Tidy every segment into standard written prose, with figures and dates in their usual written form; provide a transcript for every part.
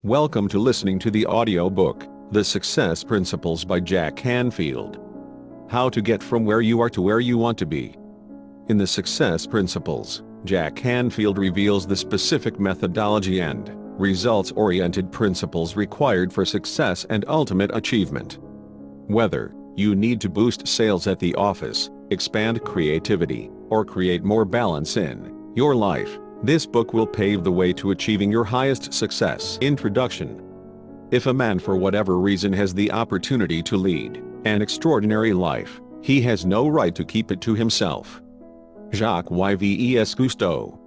Welcome to listening to the audiobook, The Success Principles by Jack Canfield. How to get from where you are to where you want to be. In The Success Principles, Jack Canfield reveals the specific methodology and results-oriented principles required for success and ultimate achievement. Whether you need to boost sales at the office, expand creativity, or create more balance in your life, this book will pave the way to achieving your highest success. Introduction. If a man for whatever reason has the opportunity to lead an extraordinary life, he has no right to keep it to himself. Jacques Yves Cousteau.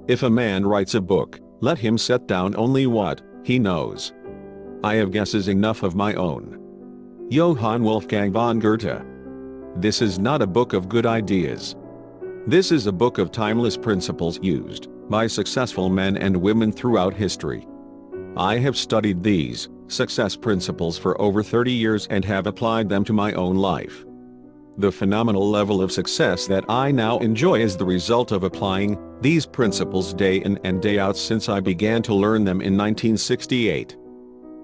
If a man writes a book, let him set down only what he knows. I have guesses enough of my own. Johann Wolfgang von Goethe. This is not a book of good ideas. This is a book of timeless principles used by successful men and women throughout history. I have studied these success principles for over 30 years and have applied them to my own life. The phenomenal level of success that I now enjoy is the result of applying these principles day in and day out since I began to learn them in 1968.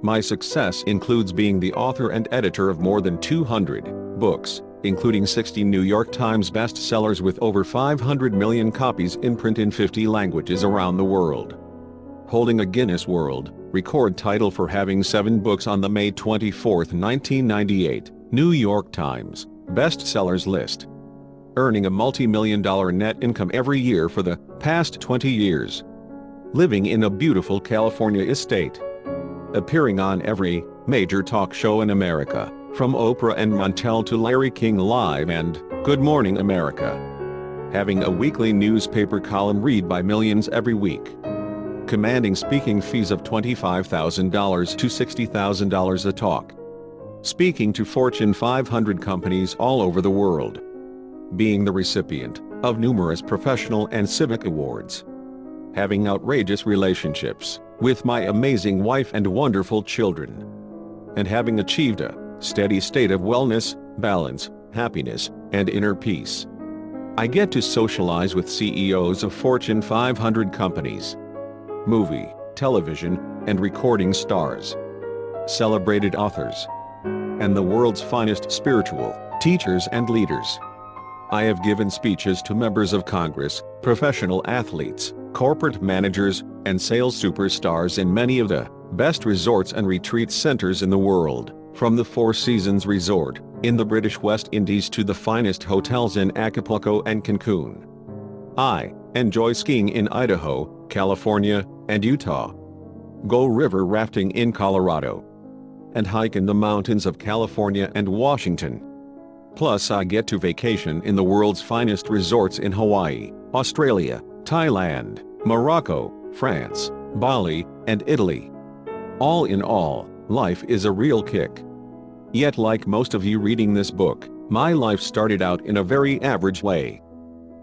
My success includes being the author and editor of more than 200 books, including 60 New York Times bestsellers with over 500 million copies in print in 50 languages around the world. Holding a Guinness World Record title for having 7 books on the May 24, 1998, New York Times bestsellers list. Earning a multi-million-dollar net income every year for the past 20 years. Living in a beautiful California estate. Appearing on every major talk show in America, from Oprah and Montel to Larry King Live and Good Morning America. Having a weekly newspaper column read by millions every week. Commanding speaking fees of $25,000 to $60,000 a talk. Speaking to Fortune 500 companies all over the world. Being the recipient of numerous professional and civic awards. Having outrageous relationships with my amazing wife and wonderful children. And having achieved a steady state of wellness, balance, happiness, and inner peace. I get to socialize with CEOs of Fortune 500 companies, movie, television, and recording stars, celebrated authors, and the world's finest spiritual teachers and leaders. I have given speeches to members of Congress, professional athletes, corporate managers, and sales superstars in many of the best resorts and retreat centers in the world. From the Four Seasons Resort in the British West Indies to the finest hotels in Acapulco and Cancun. I enjoy skiing in Idaho, California, and Utah. Go river rafting in Colorado. And hike in the mountains of California and Washington. Plus I get to vacation in the world's finest resorts in Hawaii, Australia, Thailand, Morocco, France, Bali, and Italy. All in all, life is a real kick. Yet like most of you reading this book, my life started out in a very average way.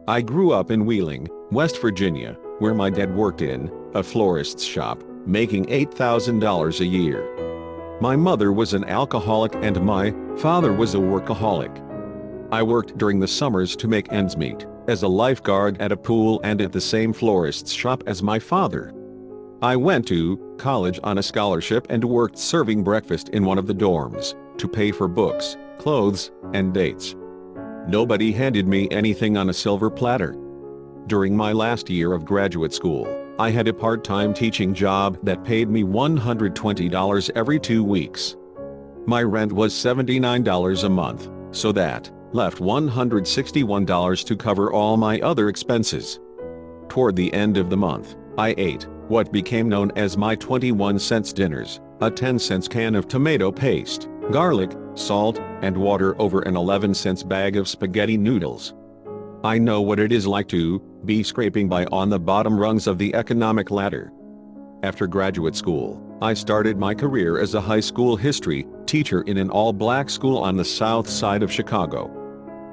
I grew up in Wheeling, West Virginia, where my dad worked in a florist's shop, making $8,000 a year. My mother was an alcoholic and my father was a workaholic. I worked during the summers to make ends meet, as a lifeguard at a pool and at the same florist's shop as my father. I went to college on a scholarship and worked serving breakfast in one of the dorms, to pay for books, clothes, and dates. Nobody handed me anything on a silver platter. During my last year of graduate school, I had a part-time teaching job that paid me $120 every 2 weeks. My rent was $79 a month, so that left $161 to cover all my other expenses. Toward the end of the month, I ate what became known as my 21-cent dinners, a 10-cent can of tomato paste, garlic, salt, and water over an 11-cent bag of spaghetti noodles. I know what it is like to be scraping by on the bottom rungs of the economic ladder. After graduate school, I started my career as a high school history teacher in an all-black school on the south side of Chicago.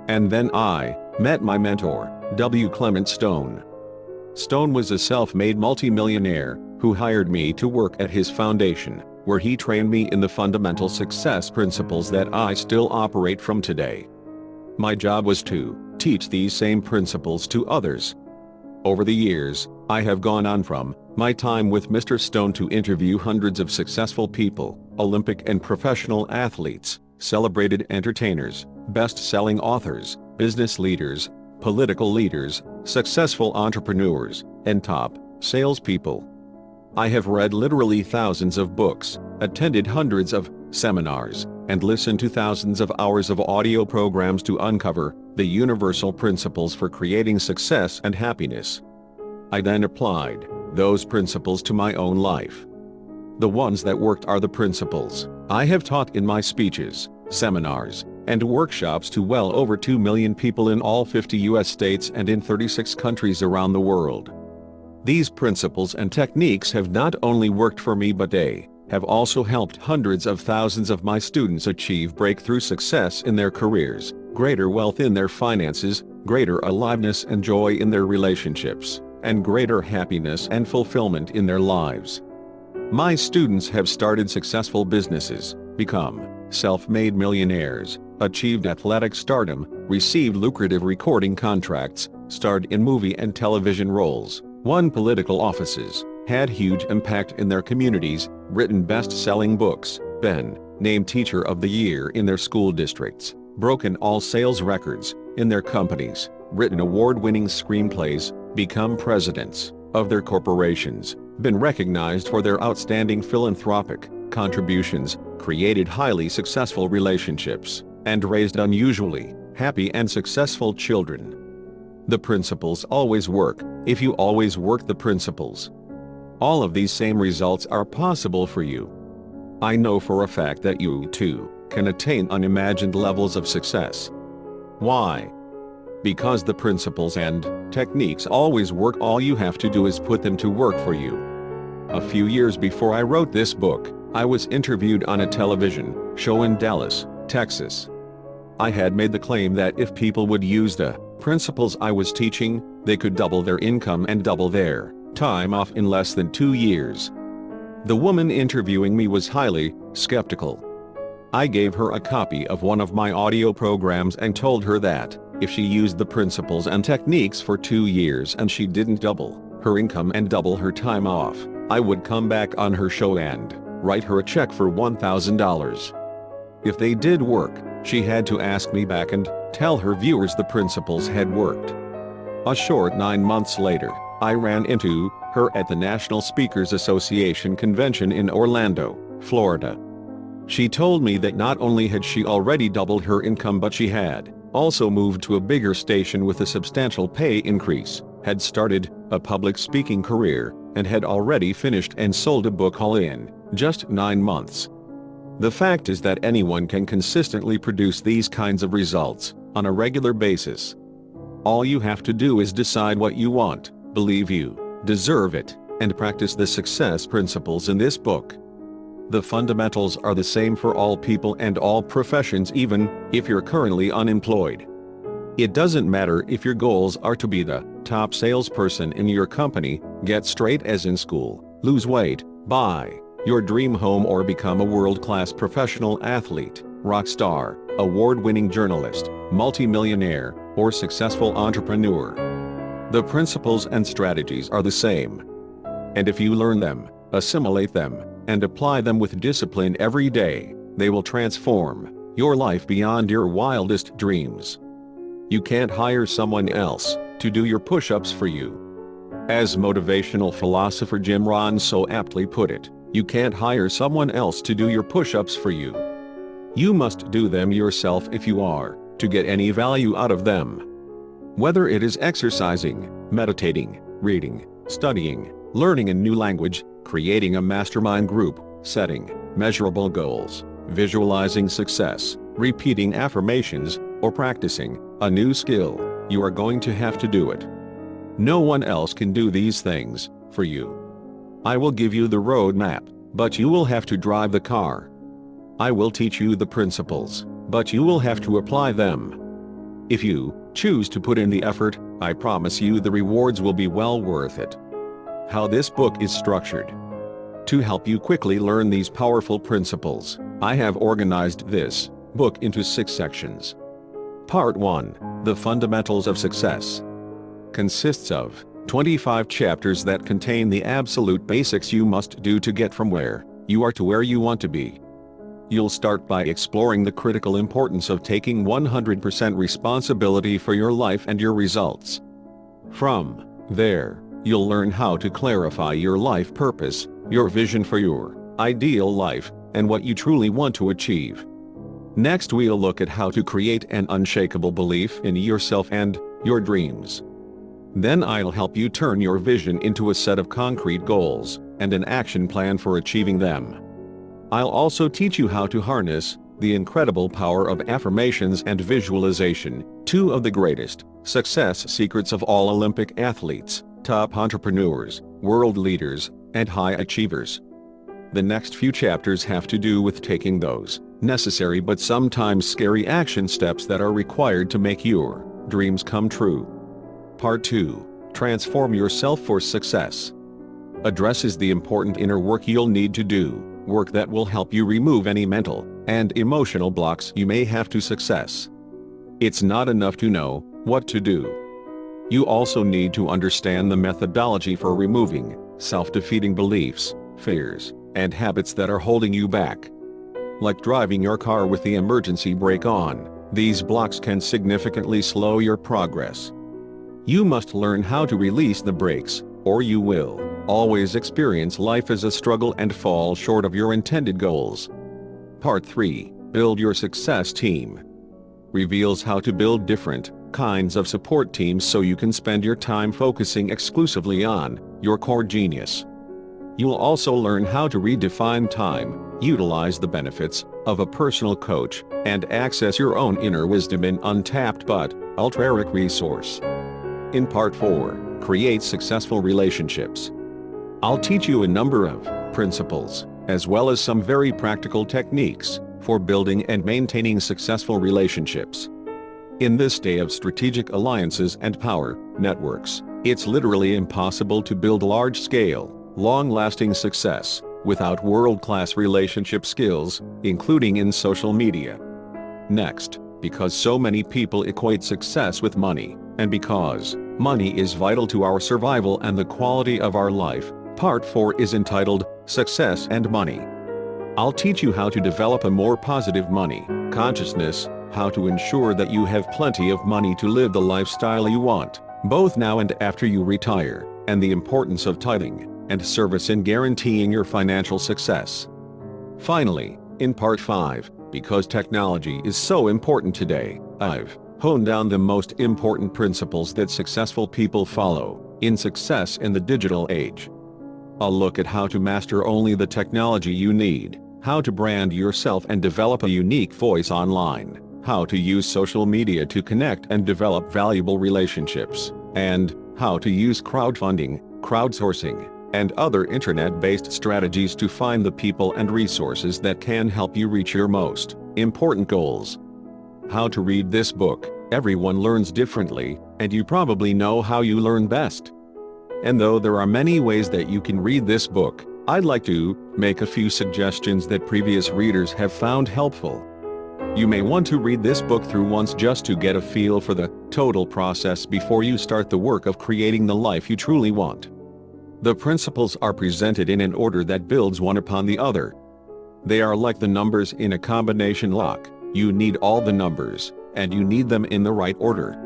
And then I met my mentor, W. Clement Stone. Stone was a self-made multimillionaire who hired me to work at his foundation, where he trained me in the fundamental success principles that I still operate from today. My job was to teach these same principles to others. Over the years, I have gone on from my time with Mr. Stone to interview hundreds of successful people, Olympic and professional athletes, celebrated entertainers, best-selling authors, business leaders, political leaders, successful entrepreneurs, and top salespeople. I have read literally thousands of books, attended hundreds of seminars, and listened to thousands of hours of audio programs to uncover the universal principles for creating success and happiness. I then applied those principles to my own life. The ones that worked are the principles I have taught in my speeches, seminars, and workshops to well over 2 million people in all 50 US states and in 36 countries around the world. These principles and techniques have not only worked for me, but they have also helped hundreds of thousands of my students achieve breakthrough success in their careers, greater wealth in their finances, greater aliveness and joy in their relationships, and greater happiness and fulfillment in their lives. My students have started successful businesses, become self-made millionaires, achieved athletic stardom, received lucrative recording contracts, starred in movie and television roles, won political offices, had huge impact in their communities, written best-selling books, been named Teacher of the Year in their school districts, broken all sales records in their companies, written award-winning screenplays, become presidents of their corporations, been recognized for their outstanding philanthropic contributions, created highly successful relationships, and raised unusually happy and successful children. The principles always work if you always work the principles. All of these same results are possible for you. I know for a fact that you, too, can attain unimagined levels of success. Why? Because the principles and techniques always work. All you have to do is put them to work for you. A few years before I wrote this book, I was interviewed on a television show in Dallas, Texas. I had made the claim that if people would use the principles I was teaching, they could double their income and double their time off in less than 2 years. The woman interviewing me was highly skeptical. I gave her a copy of one of my audio programs and told her that if she used the principles and techniques for 2 years and she didn't double her income and double her time off, I would come back on her show and write her a check for $1,000. If they did work, she had to ask me back and tell her viewers the principles had worked. A short 9 months later, I ran into her at the National Speakers Association convention in Orlando, Florida. She told me that not only had she already doubled her income, but she had also moved to a bigger station with a substantial pay increase, had started a public speaking career, and had already finished and sold a book all in just 9 months. The fact is that anyone can consistently produce these kinds of results on a regular basis. All you have to do is decide what you want, believe you deserve it, and practice the success principles in this book. The fundamentals are the same for all people and all professions, even if you're currently unemployed. It doesn't matter if your goals are to be the top salesperson in your company, get straight A's in school, lose weight, buy your dream home, or become a world-class professional athlete, rock star, award-winning journalist, multimillionaire, or successful entrepreneur. The principles and strategies are the same. And if you learn them, assimilate them, and apply them with discipline every day, they will transform your life beyond your wildest dreams. You can't hire someone else to do your push-ups for you. As motivational philosopher Jim Rohn so aptly put it, you can't hire someone else to do your push-ups for you. You must do them yourself if you are to get any value out of them. Whether it is exercising, meditating, reading, studying, learning a new language, creating a mastermind group, setting measurable goals, visualizing success, repeating affirmations, or practicing a new skill, you are going to have to do it. No one else can do these things for you. I will give you the road map, but you will have to drive the car. I will teach you the principles, but you will have to apply them. If you choose to put in the effort, I promise you the rewards will be well worth it. How this book is structured. To help you quickly learn these powerful principles, I have organized this book into 6 sections. Part 1, The Fundamentals of Success, consists of 25 chapters that contain the absolute basics you must do to get from where you are to where you want to be. You'll start by exploring the critical importance of taking 100% responsibility for your life and your results. From there, you'll learn how to clarify your life purpose, your vision for your ideal life, and what you truly want to achieve. Next, we'll look at how to create an unshakable belief in yourself and your dreams. Then I'll help you turn your vision into a set of concrete goals and an action plan for achieving them. I'll also teach you how to harness the incredible power of affirmations and visualization, two of the greatest success secrets of all Olympic athletes, top entrepreneurs, world leaders, and high achievers. The next few chapters have to do with taking those necessary but sometimes scary action steps that are required to make your dreams come true. Part 2. Transform yourself for success. Addresses the important inner work you'll need to do, work that will help you remove any mental and emotional blocks you may have to success. It's not enough to know what to do. You also need to understand the methodology for removing self-defeating beliefs, fears, and habits that are holding you back. Like driving your car with the emergency brake on, these blocks can significantly slow your progress. You must learn how to release the brakes, or you will always experience life as a struggle and fall short of your intended goals. Part 3. Build your success team. Reveals how to build different kinds of support teams so you can spend your time focusing exclusively on your core genius. You'll also learn how to redefine time, utilize the benefits of a personal coach, and access your own inner wisdom in untapped but ultra-rare resource. In Part 4, create successful relationships. I'll teach you a number of principles, as well as some very practical techniques for building and maintaining successful relationships. In this day of strategic alliances and power networks, it's literally impossible to build large-scale, long-lasting success without world-class relationship skills, including in social media. Next, because so many people equate success with money, and because money is vital to our survival and the quality of our life, Part 4 is entitled, Success and Money. I'll teach you how to develop a more positive money consciousness, how to ensure that you have plenty of money to live the lifestyle you want, both now and after you retire, and the importance of tithing and service in guaranteeing your financial success. Finally, in Part 5, because technology is so important today, I've honed down the most important principles that successful people follow in success in the digital age. I'll look at how to master only the technology you need, how to brand yourself and develop a unique voice online, how to use social media to connect and develop valuable relationships, and how to use crowdfunding, crowdsourcing, and other internet-based strategies to find the people and resources that can help you reach your most important goals. How to read this book. Everyone learns differently, and you probably know how you learn best. And though there are many ways that you can read this book, I'd like to make a few suggestions that previous readers have found helpful. You may want to read this book through once just to get a feel for the total process before you start the work of creating the life you truly want. The principles are presented in an order that builds one upon the other. They are like the numbers in a combination lock. You need all the numbers, and you need them in the right order.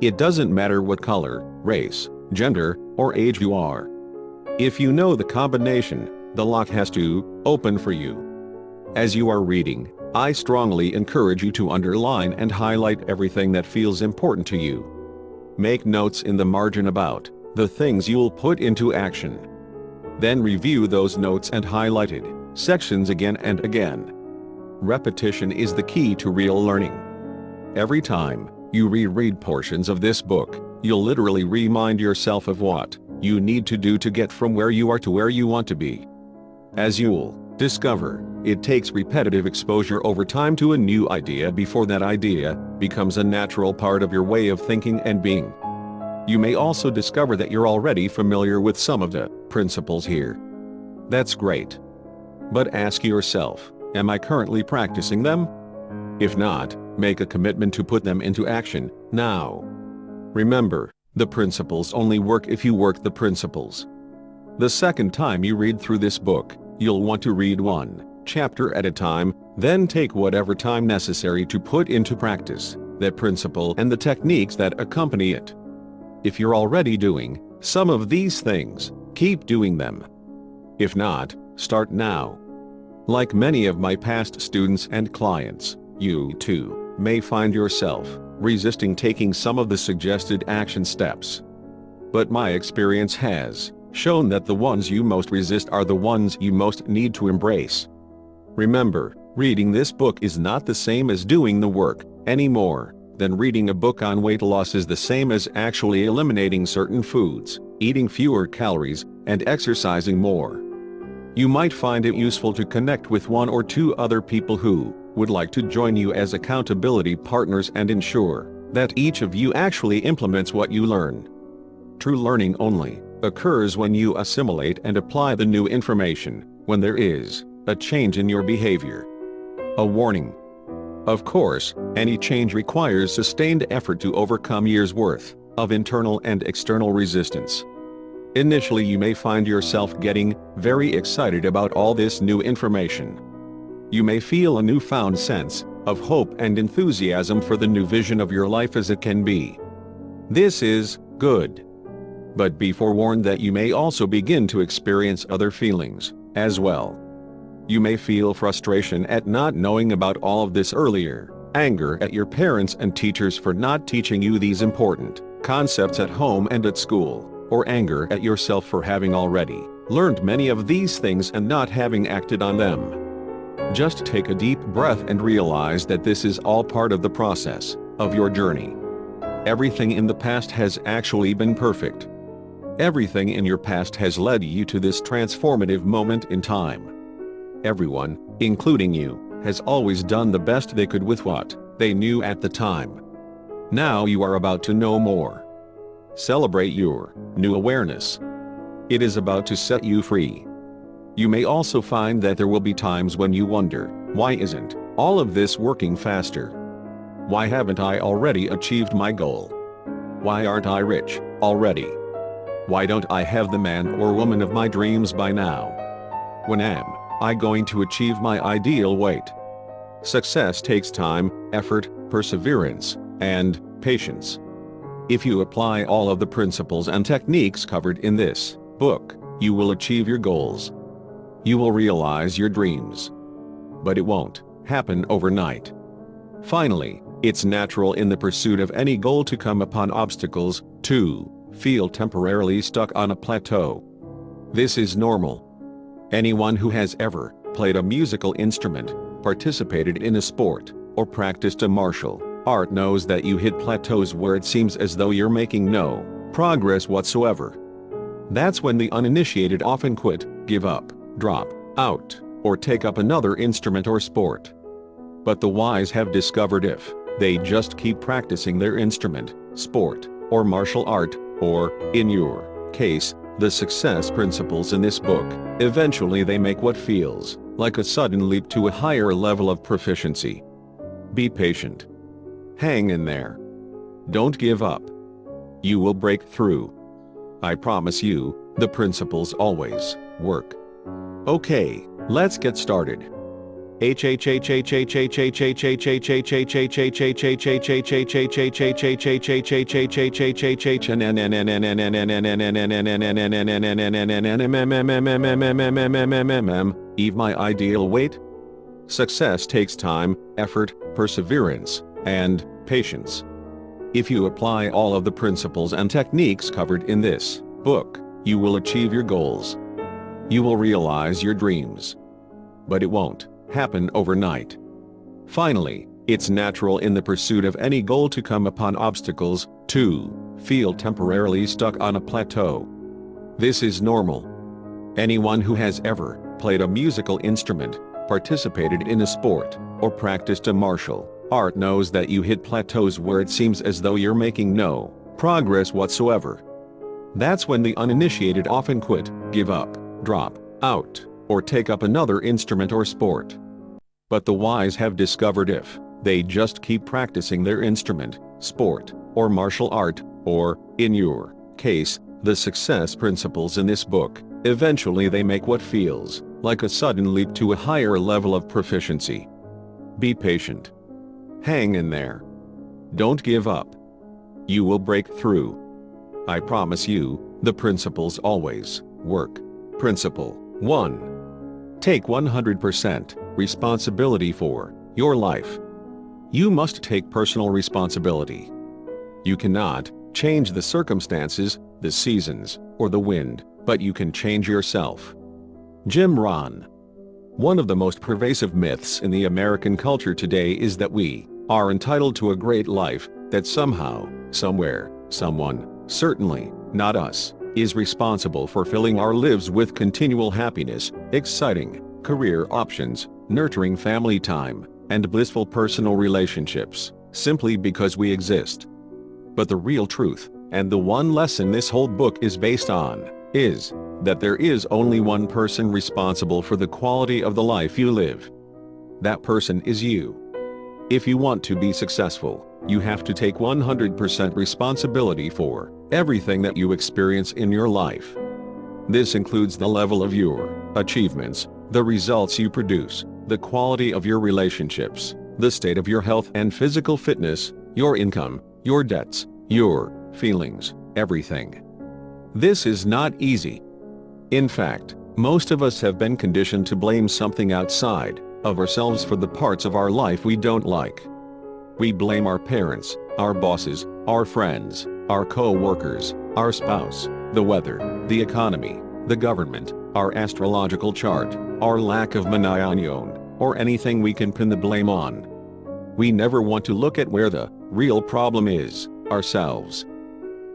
It doesn't matter what color, race, gender, or age you are. If you know the combination, the lock has to open for you. As you are reading, I strongly encourage you to underline and highlight everything that feels important to you. Make notes in the margin about the things you'll put into action. Then review those notes and highlighted sections again and again. Repetition is the key to real learning. Every time you reread portions of this book, you'll literally remind yourself of what you need to do to get from where you are to where you want to be. As you'll discover, it takes repetitive exposure over time to a new idea before that idea becomes a natural part of your way of thinking and being. You may also discover that you're already familiar with some of the principles here. That's great. But ask yourself, am I currently practicing them? If not, make a commitment to put them into action now. Remember, The principles only work if you work the principles. The second time you read through this book, you'll want to read one chapter at a time, then take whatever time necessary to put into practice that principle and the techniques that accompany it. If you're already doing some of these things, keep doing them. If not, start now. Like many of my past students and clients, you too may find yourself resisting taking some of the suggested action steps. But my experience has shown that the ones you most resist are the ones you most need to embrace. Remember, reading this book is not the same as doing the work, any more than reading a book on weight loss is the same as actually eliminating certain foods, eating fewer calories, and exercising more. You might find it useful to connect with one or two other people who would like to join you as accountability partners and ensure that each of you actually implements what you learn. True learning only occurs when you assimilate and apply the new information, when there is a change in your behavior. A warning. Of course, any change requires sustained effort to overcome years' worth of internal and external resistance. Initially, you may find yourself getting very excited about all this new information. You may feel a newfound sense of hope and enthusiasm for the new vision of your life as it can be. This is good. But be forewarned that you may also begin to experience other feelings as well. You may feel frustration at not knowing about all of this earlier, anger at your parents and teachers for not teaching you these important concepts at home and at school, or anger at yourself for having already learned many of these things and not having acted on them. Just take a deep breath and realize that this is all part of the process of your journey. Everything in the past has actually been perfect. Everything in your past has led you to this transformative moment in time. Everyone, including you, has always done the best they could with what they knew at the time. Now you are about to know more. Celebrate your new awareness. It is about to set you free. You may also find that there will be times when you wonder, why isn't all of this working faster? Why haven't I already achieved my goal? Why aren't I rich already? Why don't I have the man or woman of my dreams by now? When am I going to achieve my ideal weight? Success takes time, effort, perseverance, and patience. If you apply all of the principles and techniques covered in this book, you will achieve your goals. You will realize your dreams. But it won't happen overnight. Finally, it's natural in the pursuit of any goal to come upon obstacles, to feel temporarily stuck on a plateau. This is normal. Anyone who has ever played a musical instrument, participated in a sport, or practiced a martial art knows that you hit plateaus where it seems as though you're making no progress whatsoever. That's when the uninitiated often quit, give up, drop out, or take up another instrument or sport. But the wise have discovered if they just keep practicing their instrument, sport, or martial art, or, in your case, the success principles in this book, eventually they make what feels like a sudden leap to a higher level of proficiency. Be patient. Hang in there. Don't give up. You will break through. I promise you, the principles always work. Okay, let's get started. Eve my ideal weight? Success takes time, effort, perseverance, and patience. If you apply all of the principles and techniques covered in this book, you will achieve your goals. You will realize your dreams. But it won't happen overnight. Finally, it's natural in the pursuit of any goal to come upon obstacles, to feel temporarily stuck on a plateau. This is normal. Anyone who has ever played a musical instrument, participated in a sport, or practiced a martial art knows that you hit plateaus where it seems as though you're making no progress whatsoever. That's when the uninitiated often quit, give up, drop out, or take up another instrument or sport. But the wise have discovered if they just keep practicing their instrument, sport, or martial art, Or, in your case, the success principles in this book. Eventually they make what feels like a sudden leap to a higher level of proficiency. Be patient. Hang in there. Don't give up. You will break through. I promise you, the principles always work. Principle 1. Take 100% responsibility for your life. You must take personal responsibility. You cannot change the circumstances, the seasons, or the wind, but you can change yourself. Jim Rohn. One of the most pervasive myths in the American culture today is that we are entitled to a great life, that somehow, somewhere, someone, certainly not us, is responsible for filling our lives with continual happiness, exciting career options, nurturing family time, and blissful personal relationships, simply because we exist. But the real truth, and the one lesson this whole book is based on, is that there is only one person responsible for the quality of the life you live. That person is you. If you want to be successful, you have to take 100% responsibility for everything that you experience in your life. This includes the level of your achievements, the results you produce, the quality of your relationships, the state of your health and physical fitness, your income, your debts, your feelings, everything. This is not easy. In fact, most of us have been conditioned to blame something outside of ourselves for the parts of our life we don't like. We blame our parents, our bosses, our friends, our co-workers, our spouse, the weather, the economy, the government, our astrological chart, our lack of money, or anything we can pin the blame on. We never want to look at where the real problem is, ourselves.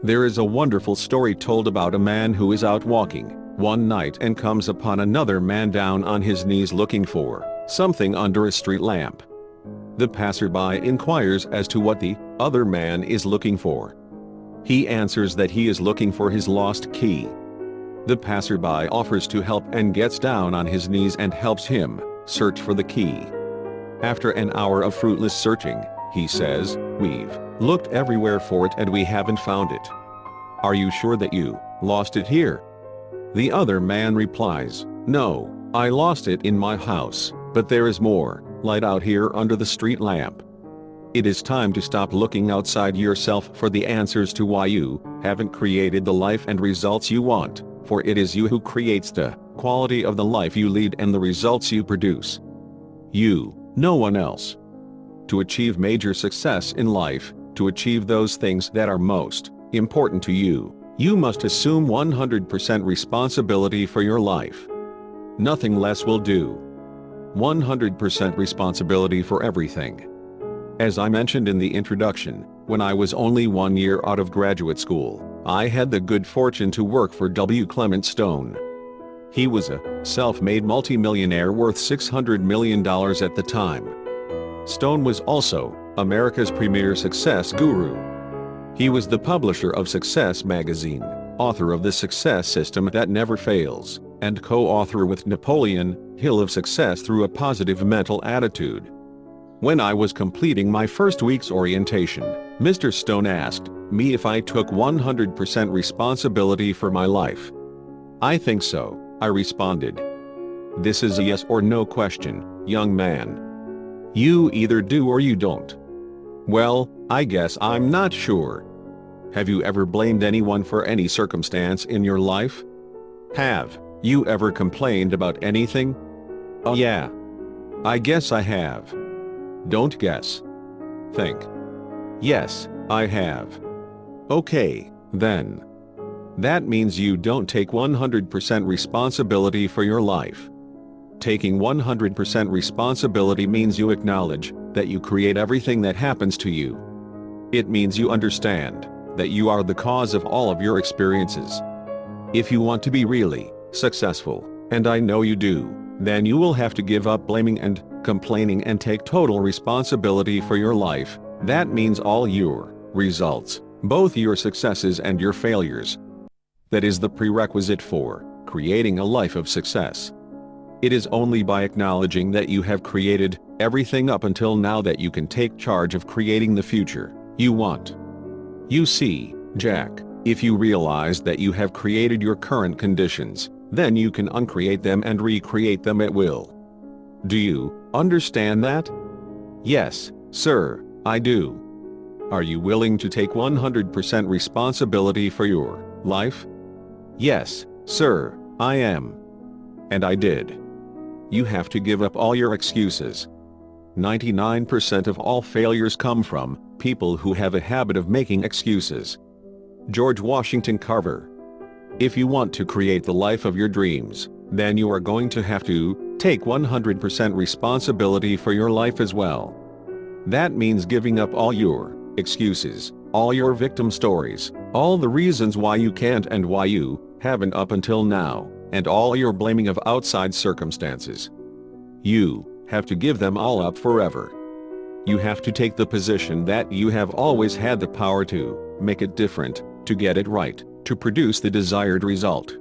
There is a wonderful story told about a man who is out walking one night and comes upon another man down on his knees looking for something under a street lamp. The passerby inquires as to what the other man is looking for. He answers that he is looking for his lost key. The passerby offers to help and gets down on his knees and helps him search for the key. After an hour of fruitless searching, he says, "We've looked everywhere for it and we haven't found it. Are you sure that you lost it here?" The other man replies, "No, I lost it in my house, but there is more light out here under the street lamp." It is time to stop looking outside yourself for the answers to why you haven't created the life and results you want, for it is you who creates the quality of the life you lead and the results you produce. You, no one else. To achieve major success in life, to achieve those things that are most important to you, you must assume 100% responsibility for your life. Nothing less will do. 100% responsibility for everything. As I mentioned in the introduction, when I was only 1 year out of graduate school, I had the good fortune to work for W. Clement Stone. He was a self-made multimillionaire worth $600 million at the time. Stone was also America's premier success guru. He was the publisher of Success magazine, author of The Success System That Never Fails, and co-author with Napoleon Hill of Success Through a Positive Mental Attitude. When I was completing my first week's orientation, Mr. Stone asked me if I took 100% responsibility for my life. "I think so," I responded. "This is a yes or no question, young man. You either do or you don't." "Well, I guess I'm not sure." Have you ever blamed anyone for any circumstance in your life? Have you ever complained about anything? Oh yeah. I guess I have. Don't guess. Think. Yes, I have. Okay, then. That means you don't take 100% responsibility for your life. Taking 100% responsibility means you acknowledge that you create everything that happens to you. It means you understand that you are the cause of all of your experiences. If you want to be really successful, and I know you do, then you will have to give up blaming and complaining and take total responsibility for your life. That means all your results, both your successes and your failures. That is the prerequisite for creating a life of success. It is only by acknowledging that you have created everything up until now that you can take charge of creating the future you want. You see, Jack, if you realize that you have created your current conditions, then you can uncreate them and recreate them at will. Do you understand that? Yes, sir, I do. Are you willing to take 100% responsibility for your life? Yes, sir, I am. And I did. You have to give up all your excuses. 99% of all failures come from people who have a habit of making excuses. George Washington Carver. If you want to create the life of your dreams, then you are going to have to take 100% responsibility for your life as well. That means giving up all your excuses, all your victim stories, all the reasons why you can't and why you haven't up until now, and all your blaming of outside circumstances. You have to give them all up forever. You have to take the position that you have always had the power to make it different, to get it right, to produce the desired result.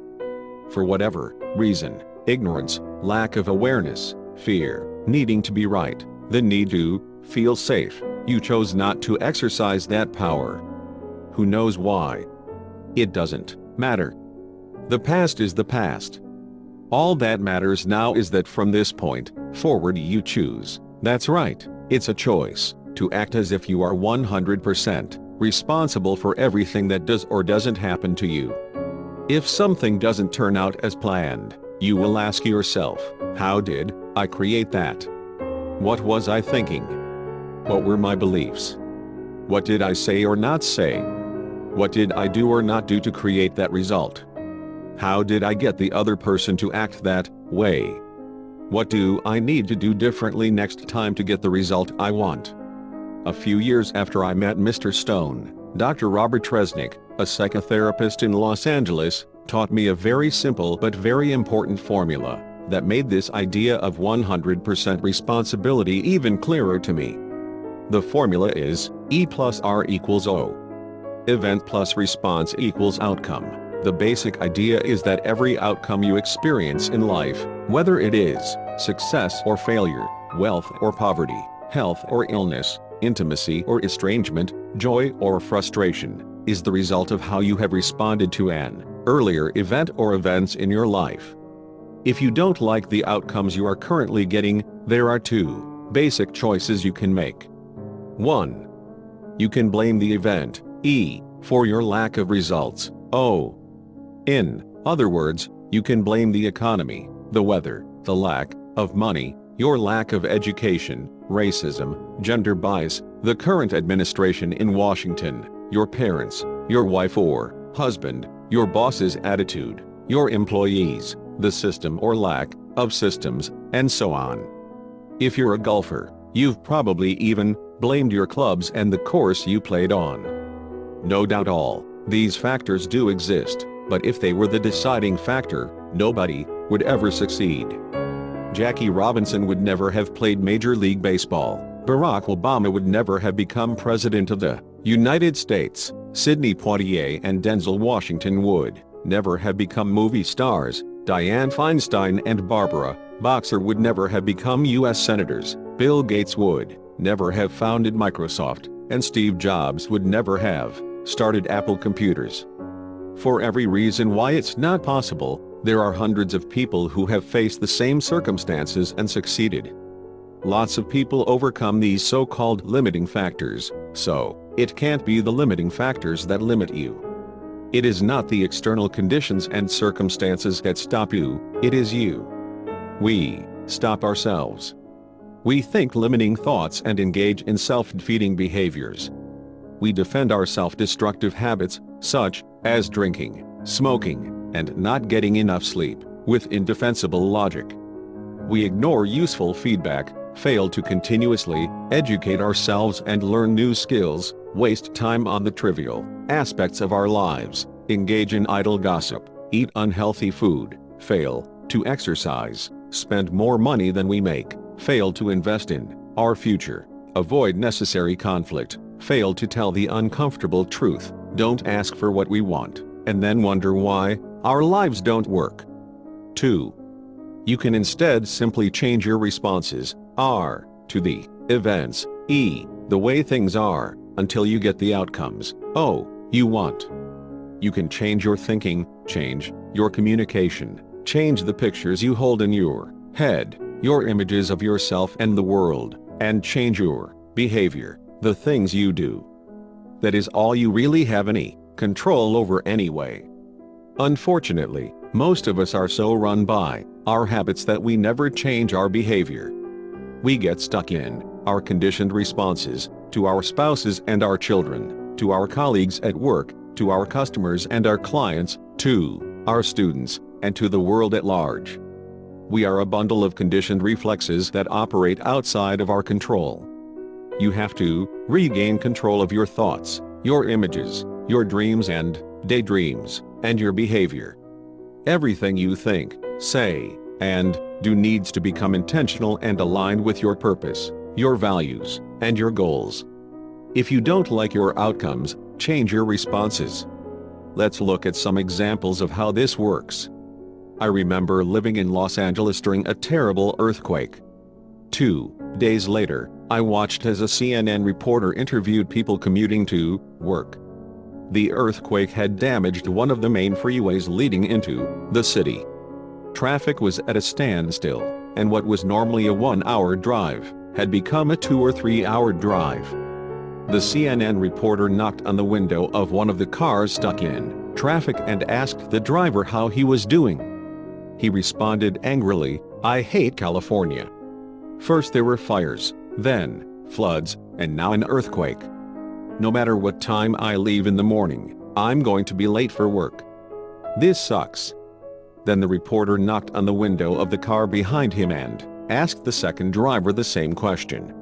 For whatever reason, ignorance, lack of awareness, fear, needing to be right, the need to feel safe, you chose not to exercise that power. Who knows why? It doesn't matter. The past is the past. All that matters now is that from this point forward you choose. That's right, it's a choice to act as if you are 100% responsible for everything that does or doesn't happen to you. If something doesn't turn out as planned, you will ask yourself, how did I create that? What was I thinking? What were my beliefs? What did I say or not say? What did I do or not do to create that result? How did I get the other person to act that way? What do I need to do differently next time to get the result I want? A few years after I met Mr. Stone, Dr. Robert Tresnick, a psychotherapist in Los Angeles, taught me a very simple but very important formula that made this idea of 100% responsibility even clearer to me. The formula is E plus R equals O. Event plus response equals outcome. The basic idea is that every outcome you experience in life, whether it is success or failure, wealth or poverty, health or illness, intimacy or estrangement, joy or frustration, is the result of how you have responded to an earlier event or events in your life. If you don't like the outcomes you are currently getting, there are two basic choices you can make. 1. You can blame the event, E, for your lack of results, O. In other words, you can blame the economy, the weather, the lack of money, your lack of education, racism, gender bias, the current administration in Washington, your parents, your wife or husband, your boss's attitude, your employees, the system or lack of systems, and so on. If you're a golfer, you've probably even blamed your clubs and the course you played on. No doubt all these factors do exist, but if they were the deciding factor, nobody would ever succeed. Jackie Robinson would never have played Major League Baseball. Barack Obama would never have become President of the United States. Sidney Poitier and Denzel Washington would never have become movie stars. Dianne Feinstein and Barbara Boxer would never have become U.S. senators. Bill Gates would never have founded Microsoft, and Steve Jobs would never have started Apple Computers. For every reason why it's not possible, there are hundreds of people who have faced the same circumstances and succeeded. Lots of people overcome these so-called limiting factors, so it can't be the limiting factors that limit you. It is not the external conditions and circumstances that stop you, it is you. We stop ourselves. We think limiting thoughts and engage in self-defeating behaviors. We defend our self-destructive habits, such as drinking, smoking, and not getting enough sleep, with indefensible logic. We ignore useful feedback, fail to continuously educate ourselves and learn new skills, waste time on the trivial aspects of our lives, engage in idle gossip, eat unhealthy food, fail to exercise, spend more money than we make, fail to invest in our future, avoid necessary conflict, fail to tell the uncomfortable truth, don't ask for what we want, and then wonder why our lives don't work. 2. You can instead simply change your responses, R, to the events, E, the way things are, until you get the outcomes, O, you want. You can change your thinking, change your communication, change the pictures you hold in your head, your images of yourself and the world, and change your behavior, the things you do. That is all you really have any control over anyway. Unfortunately, most of us are so run by our habits that we never change our behavior. We get stuck in our conditioned responses to our spouses and our children, to our colleagues at work, to our customers and our clients, to our students, and to the world at large. We are a bundle of conditioned reflexes that operate outside of our control. You have to regain control of your thoughts, your images, your dreams and daydreams, and your behavior. Everything you think, say, and do needs to become intentional and aligned with your purpose, your values, and your goals. If you don't like your outcomes, change your responses. Let's look at some examples of how this works. I remember living in Los Angeles during a terrible earthquake. 2 days later, I watched as a CNN reporter interviewed people commuting to work. The earthquake had damaged one of the main freeways leading into the city. Traffic was at a standstill, and what was normally a 1-hour drive had become a 2 or 3 hour drive. The CNN reporter knocked on the window of one of the cars stuck in traffic and asked the driver how he was doing. He responded angrily, "I hate California. First there were fires, then floods, and now an earthquake. No matter what time I leave in the morning, I'm going to be late for work. This sucks." Then the reporter knocked on the window of the car behind him and asked the second driver the same question.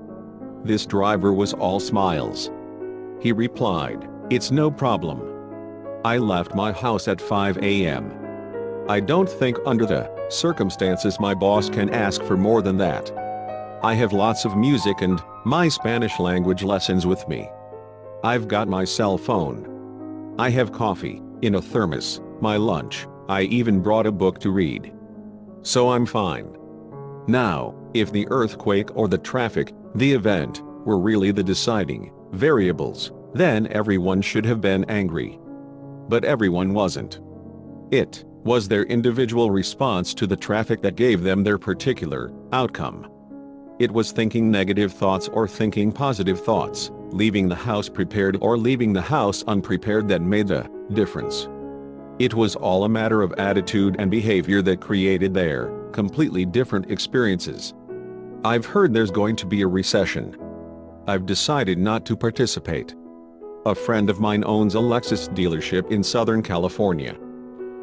This driver was all smiles. He replied, "It's no problem. I left my house at 5 a.m. I don't think under the circumstances my boss can ask for more than that. I have lots of music and my Spanish language lessons with me. I've got my cell phone. I have coffee in a thermos, my lunch, I even brought a book to read. So I'm fine." Now, if the earthquake or the traffic, the event, were really the deciding variables, then everyone should have been angry. But everyone wasn't. It was their individual response to the traffic that gave them their particular outcome. It was thinking negative thoughts or thinking positive thoughts, leaving the house prepared or leaving the house unprepared that made the difference. It was all a matter of attitude and behavior that created their completely different experiences. I've heard there's going to be a recession. I've decided not to participate. A friend of mine owns a Lexus dealership in Southern California.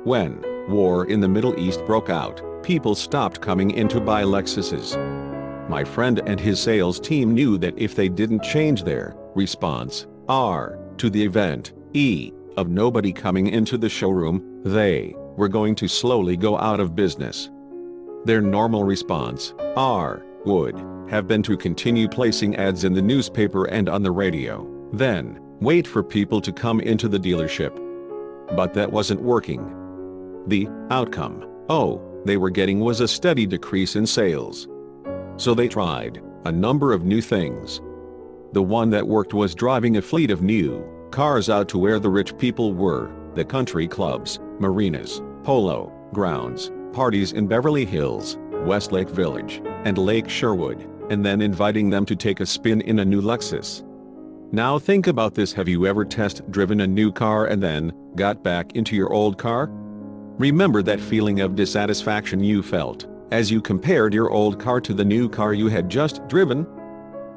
When war in the Middle East broke out, people stopped coming in to buy Lexuses. My friend and his sales team knew that if they didn't change their response, R, to the event, E, of nobody coming into the showroom, they were going to slowly go out of business. Their normal response, R, would have been to continue placing ads in the newspaper and on the radio, then wait for people to come into the dealership. But that wasn't working. The outcome, they were getting was a steady decrease in sales. So they tried a number of new things. The one that worked was driving a fleet of new cars out to where the rich people were, the country clubs, marinas, polo grounds, parties in Beverly Hills, Westlake Village, and Lake Sherwood, and then inviting them to take a spin in a new Lexus. Now think about this: have you ever test-driven a new car and then got back into your old car? Remember that feeling of dissatisfaction you felt as you compared your old car to the new car you had just driven?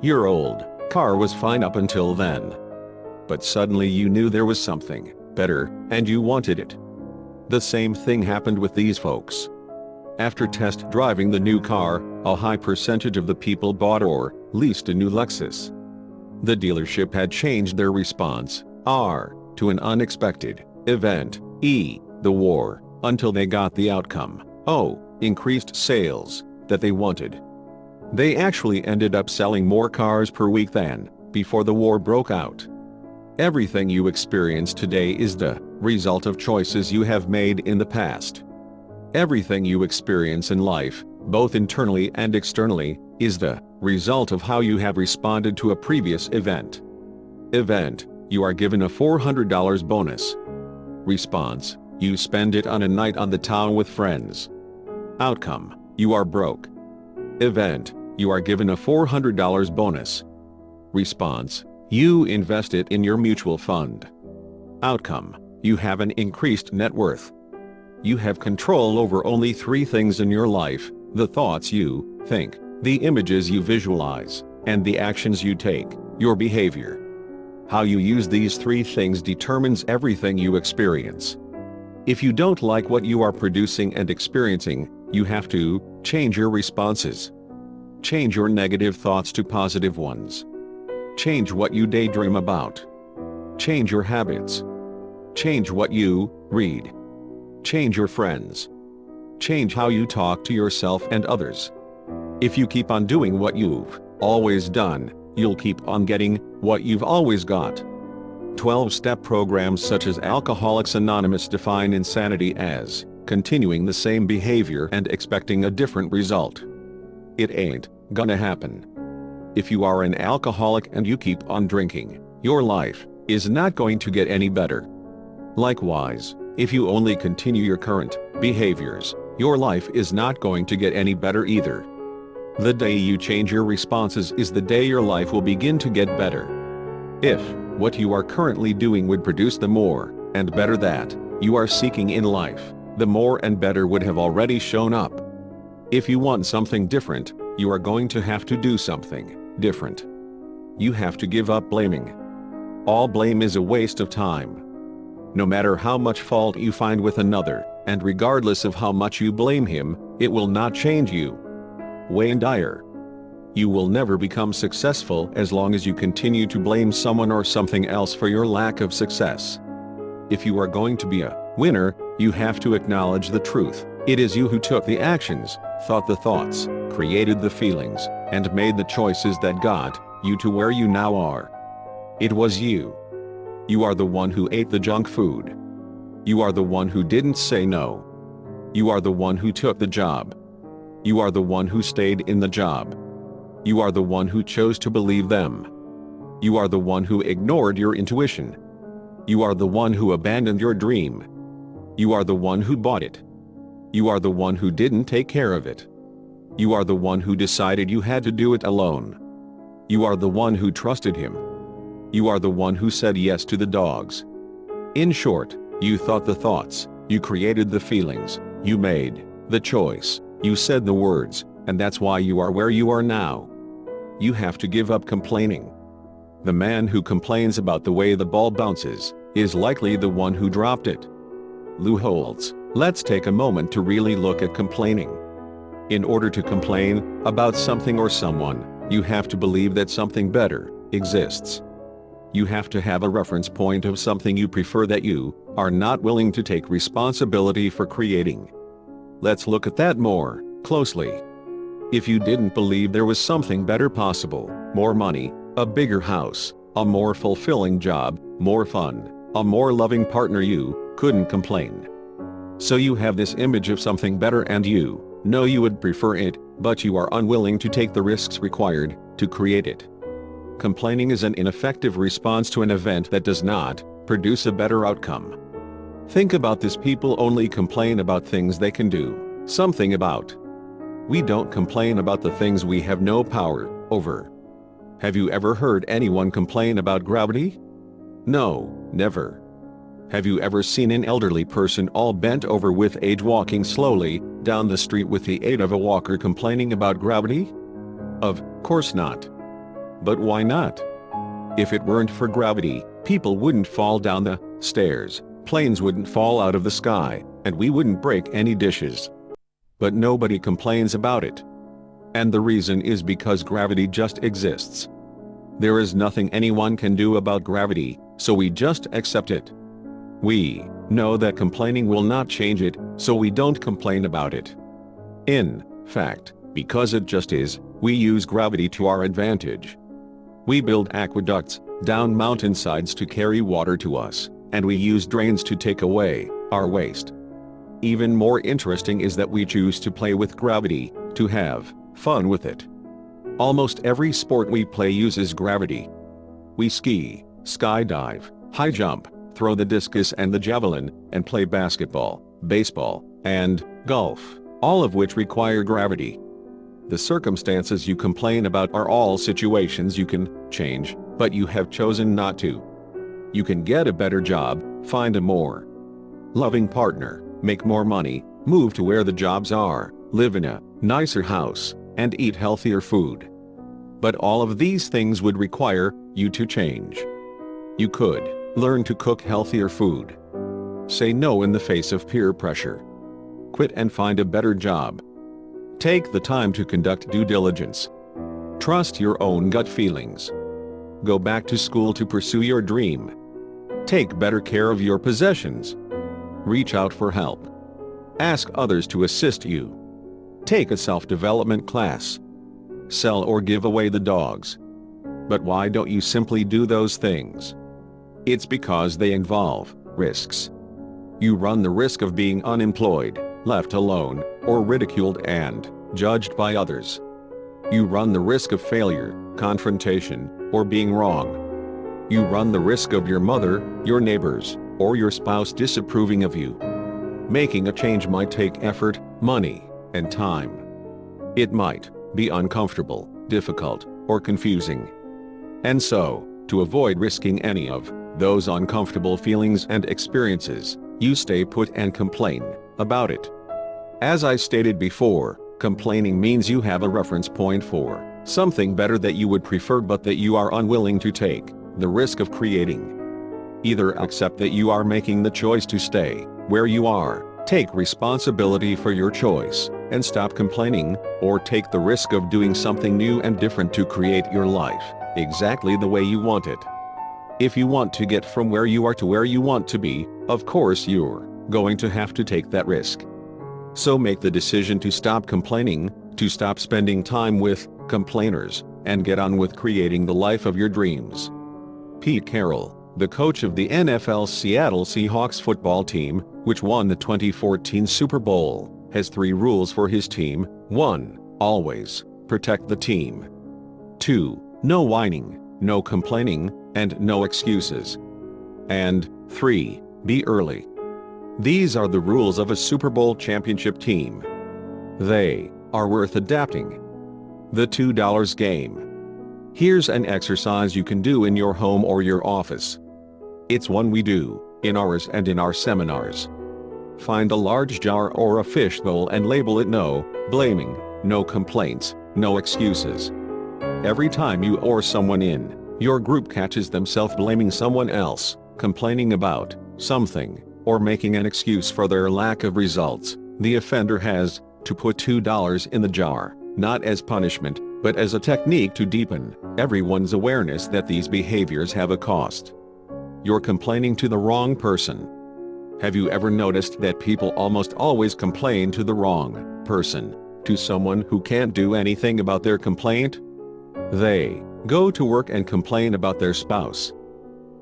Your old car was fine up until then. But suddenly you knew there was something better, and you wanted it. The same thing happened with these folks. After test driving the new car, a high percentage of the people bought or leased a new Lexus. The dealership had changed their response, R, to an unexpected event, E, the war, until they got the outcome, O, increased sales, that they wanted. They actually ended up selling more cars per week than before the war broke out. Everything you experience today is the result of choices you have made in the past. Everything you experience in life, both internally and externally, is the result of how you have responded to a previous event. Event, You are given a $400 bonus. Response: you spend it on a night on the town with friends. Outcome: you are broke. Event: you are given a $400 bonus. Response: you invest it in your mutual fund. Outcome: you have an increased net worth. You have control over only 3 things in your life: the thoughts you think, the images you visualize, and the actions you take, your behavior. How you use these 3 things determines everything you experience. If you don't like what you are producing and experiencing, you have to change your responses. Change your negative thoughts to positive ones. Change what you daydream about. Change your habits. Change what you read. Change your friends. Change how you talk to yourself and others. If you keep on doing what you've always done, you'll keep on getting what you've always got. 12-step programs such as Alcoholics Anonymous define insanity as continuing the same behavior and expecting a different result. It ain't gonna happen. If you are an alcoholic and you keep on drinking, your life is not going to get any better. Likewise, if you only continue your current behaviors, your life is not going to get any better either. The day you change your responses is the day your life will begin to get better. If what you are currently doing would produce the more and better that you are seeking in life, the more and better would have already shown up. If you want something different, you are going to have to do something different. You have to give up blaming. All blame is a waste of time. No matter how much fault you find with another, and regardless of how much you blame him, it will not change you. Wayne Dyer. You will never become successful as long as you continue to blame someone or something else for your lack of success. If you are going to be a winner, you have to acknowledge the truth. It is you who took the actions, thought the thoughts, created the feelings, and made the choices that got you to where you now are. It was you. You are the one who ate the junk food. You are the one who didn't say no. You are the one who took the job. You are the one who stayed in the job. You are the one who chose to believe them. You are the one who ignored your intuition. You are the one who abandoned your dream. You are the one who bought it. You are the one who didn't take care of it. You are the one who decided you had to do it alone. You are the one who trusted him. You are the one who said yes to the dogs. In short, you thought the thoughts, you created the feelings, you made the choice, you said the words, and that's why you are where you are now. You have to give up complaining. The man who complains about the way the ball bounces is likely the one who dropped it. Lou Holtz. Let's take a moment to really look at complaining. In order to complain about something or someone, you have to believe that something better exists. You have to have a reference point of something you prefer that you are not willing to take responsibility for creating. Let's look at that more closely. If you didn't believe there was something better possible, more money, a bigger house, a more fulfilling job, more fun, a more loving partner, you couldn't complain. So you have this image of something better and you know you would prefer it, but you are unwilling to take the risks required to create it. Complaining is an ineffective response to an event that does not produce a better outcome. Think about this: people only complain about things they can do something about. We don't complain about the things we have no power over. Have you ever heard anyone complain about gravity? No, never. Have you ever seen an elderly person all bent over with age walking slowly down the street with the aid of a walker complaining about gravity? Of course not. But why not? If it weren't for gravity, people wouldn't fall down the stairs, planes wouldn't fall out of the sky, and we wouldn't break any dishes. But nobody complains about it. And the reason is because gravity just exists. There is nothing anyone can do about gravity, so we just accept it. We know that complaining will not change it, so we don't complain about it. In fact, because it just is, we use gravity to our advantage. We build aqueducts down mountainsides to carry water to us, and we use drains to take away our waste. Even more interesting is that we choose to play with gravity, to have fun with it. Almost every sport we play uses gravity. We ski, skydive, high jump, throw the discus and the javelin, and play basketball, baseball, and golf, all of which require gravity. The circumstances you complain about are all situations you can change, but you have chosen not to. You can get a better job, find a more loving partner, make more money, move to where the jobs are, live in a nicer house, and eat healthier food. But all of these things would require you to change. You could learn to cook healthier food. Say no in the face of peer pressure. Quit and find a better job. Take the time to conduct due diligence. Trust your own gut feelings. Go back to school to pursue your dream. Take better care of your possessions. Reach out for help. Ask others to assist you. Take a self-development class. Sell or give away the dogs. But why don't you simply do those things? It's because they involve risks. You run the risk of being unemployed, left alone, or ridiculed and judged by others. You run the risk of failure, confrontation, or being wrong. You run the risk of your mother, your neighbors, or your spouse disapproving of you. Making a change might take effort, money, and time. It might be uncomfortable, difficult, or confusing. And so, to avoid risking any of those uncomfortable feelings and experiences, you stay put and complain about it. As I stated before, complaining means you have a reference point for something better that you would prefer but that you are unwilling to take the risk of creating. Either accept that you are making the choice to stay where you are, take responsibility for your choice, and stop complaining, or take the risk of doing something new and different to create your life exactly the way you want it. If you want to get from where you are to where you want to be, of course you're going to have to take that risk. So make the decision to stop complaining, to stop spending time with complainers, and get on with creating the life of your dreams. Pete Carroll, the coach of the NFL's Seattle Seahawks football team, which won the 2014 Super Bowl, has 3 rules for his team. 1. Always protect the team. 2. No whining, no complaining, and no excuses. And 3. Be early. These are the rules of a Super Bowl championship team. They are worth adapting. The $2 game. Here's an exercise you can do in your home or your office. It's one we do in ours and in our seminars. Find a large jar or a fishbowl and label it no blaming, no complaints, no excuses. Every time you or someone in your group catches themselves blaming someone else, complaining about something, or making an excuse for their lack of results, the offender has to put $2 in the jar, not as punishment, but as a technique to deepen everyone's awareness that these behaviors have a cost. You're complaining to the wrong person. Have you ever noticed that people almost always complain to the wrong person, to someone who can't do anything about their complaint? They go to work and complain about their spouse.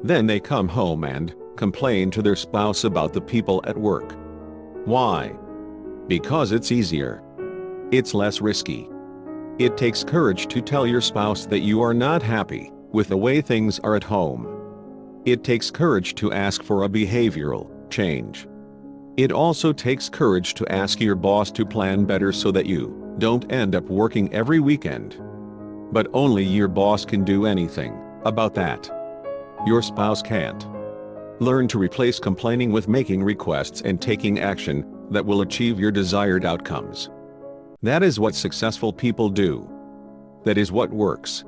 Then they come home and complain to their spouse about the people at work. Why? Because it's easier. It's less risky. It takes courage to tell your spouse that you are not happy with the way things are at home. It takes courage to ask for a behavioral change. It also takes courage to ask your boss to plan better so that you don't end up working every weekend. But only your boss can do anything about that. Your spouse can't. Learn to replace complaining with making requests and taking action that will achieve your desired outcomes. That is what successful people do. That is what works.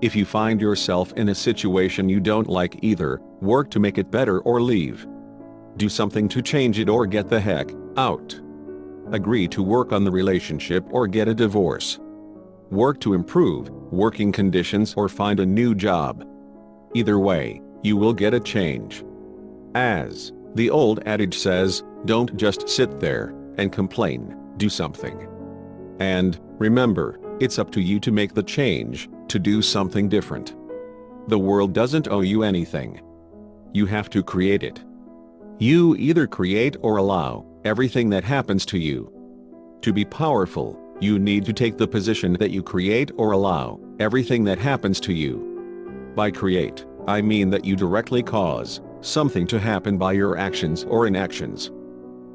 If you find yourself in a situation you don't like, either work to make it better or leave. Do something to change it or get the heck out. Agree to work on the relationship or get a divorce. Work to improve working conditions or find a new job. Either way, you will get a change. As the old adage says, don't just sit there and complain, do something. And remember, it's up to you to make the change, to do something different. The world doesn't owe you anything. You have to create it. You either create or allow everything that happens to you. To be powerful, you need to take the position that you create or allow everything that happens to you. By create, I mean that you directly cause something to happen by your actions or inactions.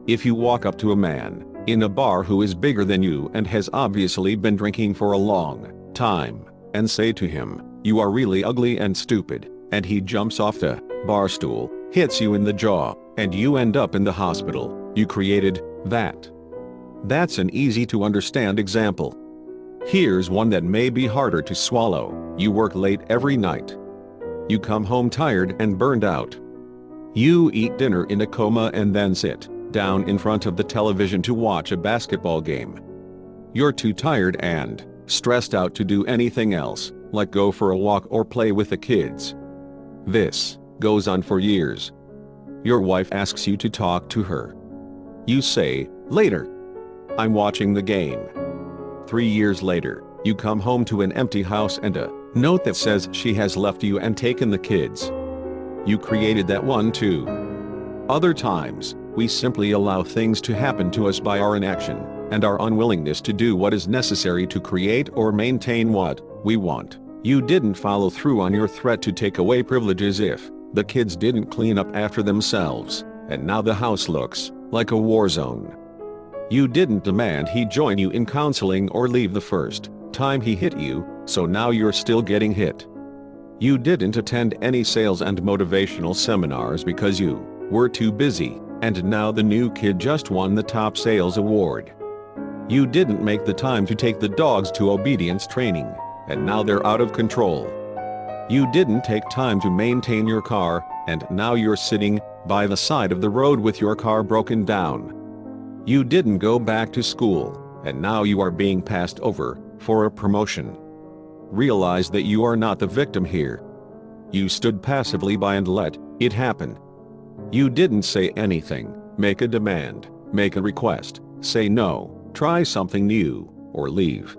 If you walk up to a man in a bar who is bigger than you and has obviously been drinking for a long time, and say to him, "You are really ugly and stupid," and he jumps off the bar stool, hits you in the jaw, and you end up in the hospital, you created that. That's an easy to understand example. Here's one that may be harder to swallow. You work late every night. You come home tired and burned out. You eat dinner in a coma and then sit down in front of the television to watch a basketball game. You're too tired and stressed out to do anything else, like go for a walk or play with the kids. This goes on for years. Your wife asks you to talk to her. You say, "Later. I'm watching the game." 3 years later, you come home to an empty house and a note that says she has left you and taken the kids. You created that one too. Other times, we simply allow things to happen to us by our inaction and our unwillingness to do what is necessary to create or maintain what we want. You didn't follow through on your threat to take away privileges if the kids didn't clean up after themselves, and now the house looks like a war zone. You didn't demand he join you in counseling or leave the first time he hit you, so now you're still getting hit. You didn't attend any sales and motivational seminars because you were too busy, and now the new kid just won the top sales award. You didn't make the time to take the dogs to obedience training, and now they're out of control. You didn't take time to maintain your car, and now you're sitting by the side of the road with your car broken down. You didn't go back to school, and now you are being passed over for a promotion. Realize that you are not the victim here. You stood passively by and let it happen. You didn't say anything, make a demand, make a request, say no, try something new, or leave.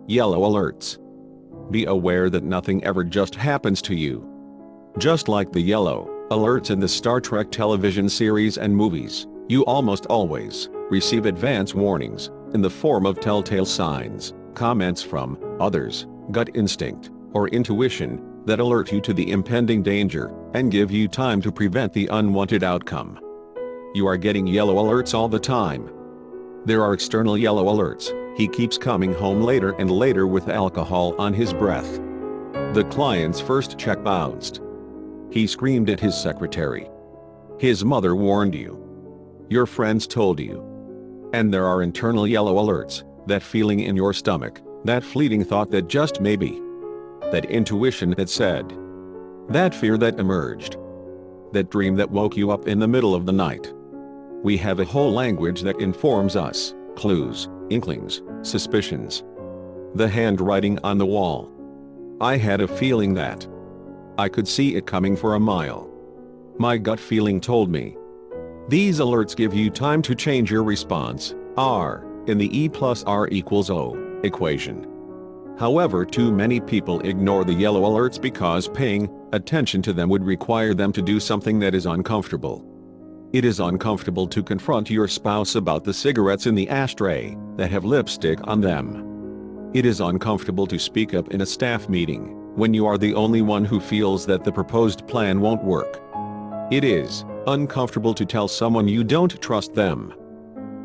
Yellow alerts. Be aware that nothing ever just happens to you. Just like the yellow alerts in the Star Trek television series and movies, you almost always receive advance warnings in the form of telltale signs, comments from others, gut instinct, or intuition that alert you to the impending danger and give you time to prevent the unwanted outcome. You are getting yellow alerts all the time. There are external yellow alerts. He keeps coming home later and later with alcohol on his breath. The client's first check bounced. He screamed at his secretary. His mother warned you. Your friends told you. And there are internal yellow alerts, that feeling in your stomach, that fleeting thought that just maybe. That intuition that said. That fear that emerged. That dream that woke you up in the middle of the night. We have a whole language that informs us, clues, inklings, suspicions. The handwriting on the wall. I had a feeling that. I could see it coming for a mile. My gut feeling told me. These alerts give you time to change your response, R, in the E+R=O equation. However, too many people ignore the yellow alerts because paying attention to them would require them to do something that is uncomfortable. It is uncomfortable to confront your spouse about the cigarettes in the ashtray that have lipstick on them. It is uncomfortable to speak up in a staff meeting when you are the only one who feels that the proposed plan won't work. It is uncomfortable to tell someone you don't trust them.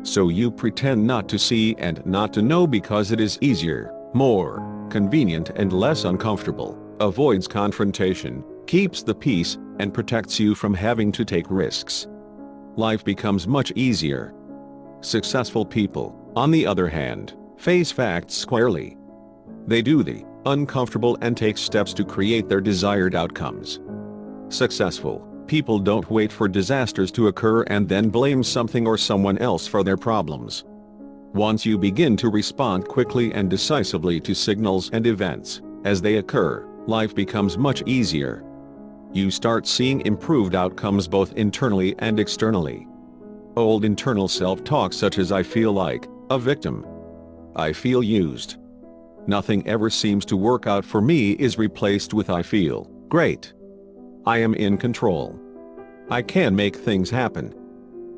So you pretend not to see and not to know because it is easier, more convenient and less uncomfortable, avoids confrontation, keeps the peace, and protects you from having to take risks. Life becomes much easier. Successful people, on the other hand, face facts squarely. They do the uncomfortable and take steps to create their desired outcomes. Successful people don't wait for disasters to occur and then blame something or someone else for their problems. Once you begin to respond quickly and decisively to signals and events as they occur, life becomes much easier. You start seeing improved outcomes both internally and externally. Old internal self-talk such as "I feel like a victim," "I feel used," "Nothing ever seems to work out for me" is replaced with "I feel great," "I am in control," "I can make things happen."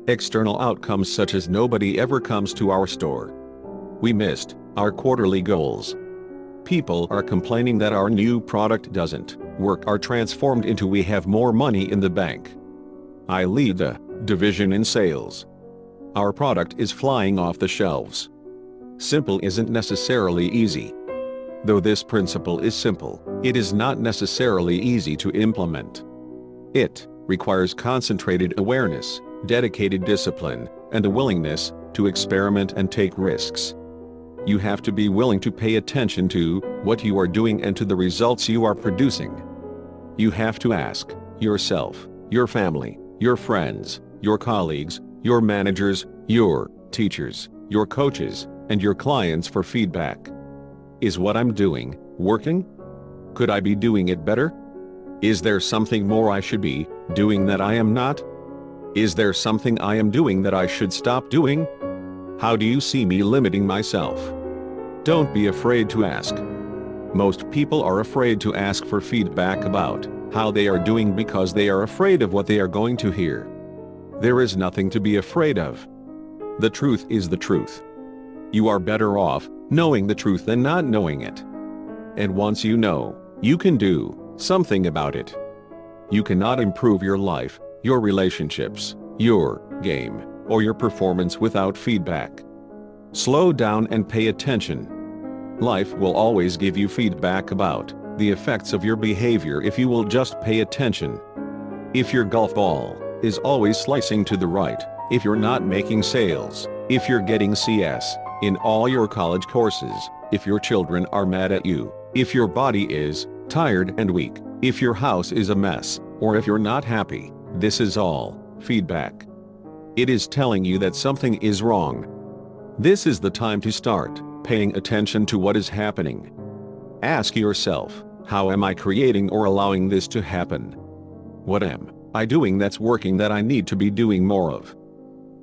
External outcomes such as "Nobody ever comes to our store," "We missed our quarterly goals," "People are complaining that our new product doesn't work are transformed into we have more money in the bank. I lead the division in sales. Our product is flying off the shelves. Simple isn't necessarily easy. Though this principle is simple, it is not necessarily easy to implement. It requires concentrated awareness, dedicated discipline, and a willingness to experiment and take risks. You have to be willing to pay attention to what you are doing and to the results you are producing. You have to ask yourself, your family, your friends, your colleagues, your managers, your teachers, your coaches, and your clients for feedback. Is what I'm doing working? Could I be doing it better? Is there something more I should be doing that I am not? Is there something I am doing that I should stop doing? How do you see me limiting myself? Don't be afraid to ask. Most people are afraid to ask for feedback about how they are doing because they are afraid of what they are going to hear. There is nothing to be afraid of. The truth is the truth. You are better off knowing the truth than not knowing it. And once you know, you can do something about it. You cannot improve your life, your relationships, your game, or your performance without feedback. Slow down and pay attention. Life will always give you feedback about the effects of your behavior if you will just pay attention. If your golf ball is always slicing to the right, if you're not making sales, if you're getting CS in all your college courses, if your children are mad at you, if your body is tired and weak, if your house is a mess, or if you're not happy, this is all feedback. It is telling you that something is wrong. This is the time to start paying attention to what is happening. Ask yourself, how am I creating or allowing this to happen? What am I doing that's working that I need to be doing more of?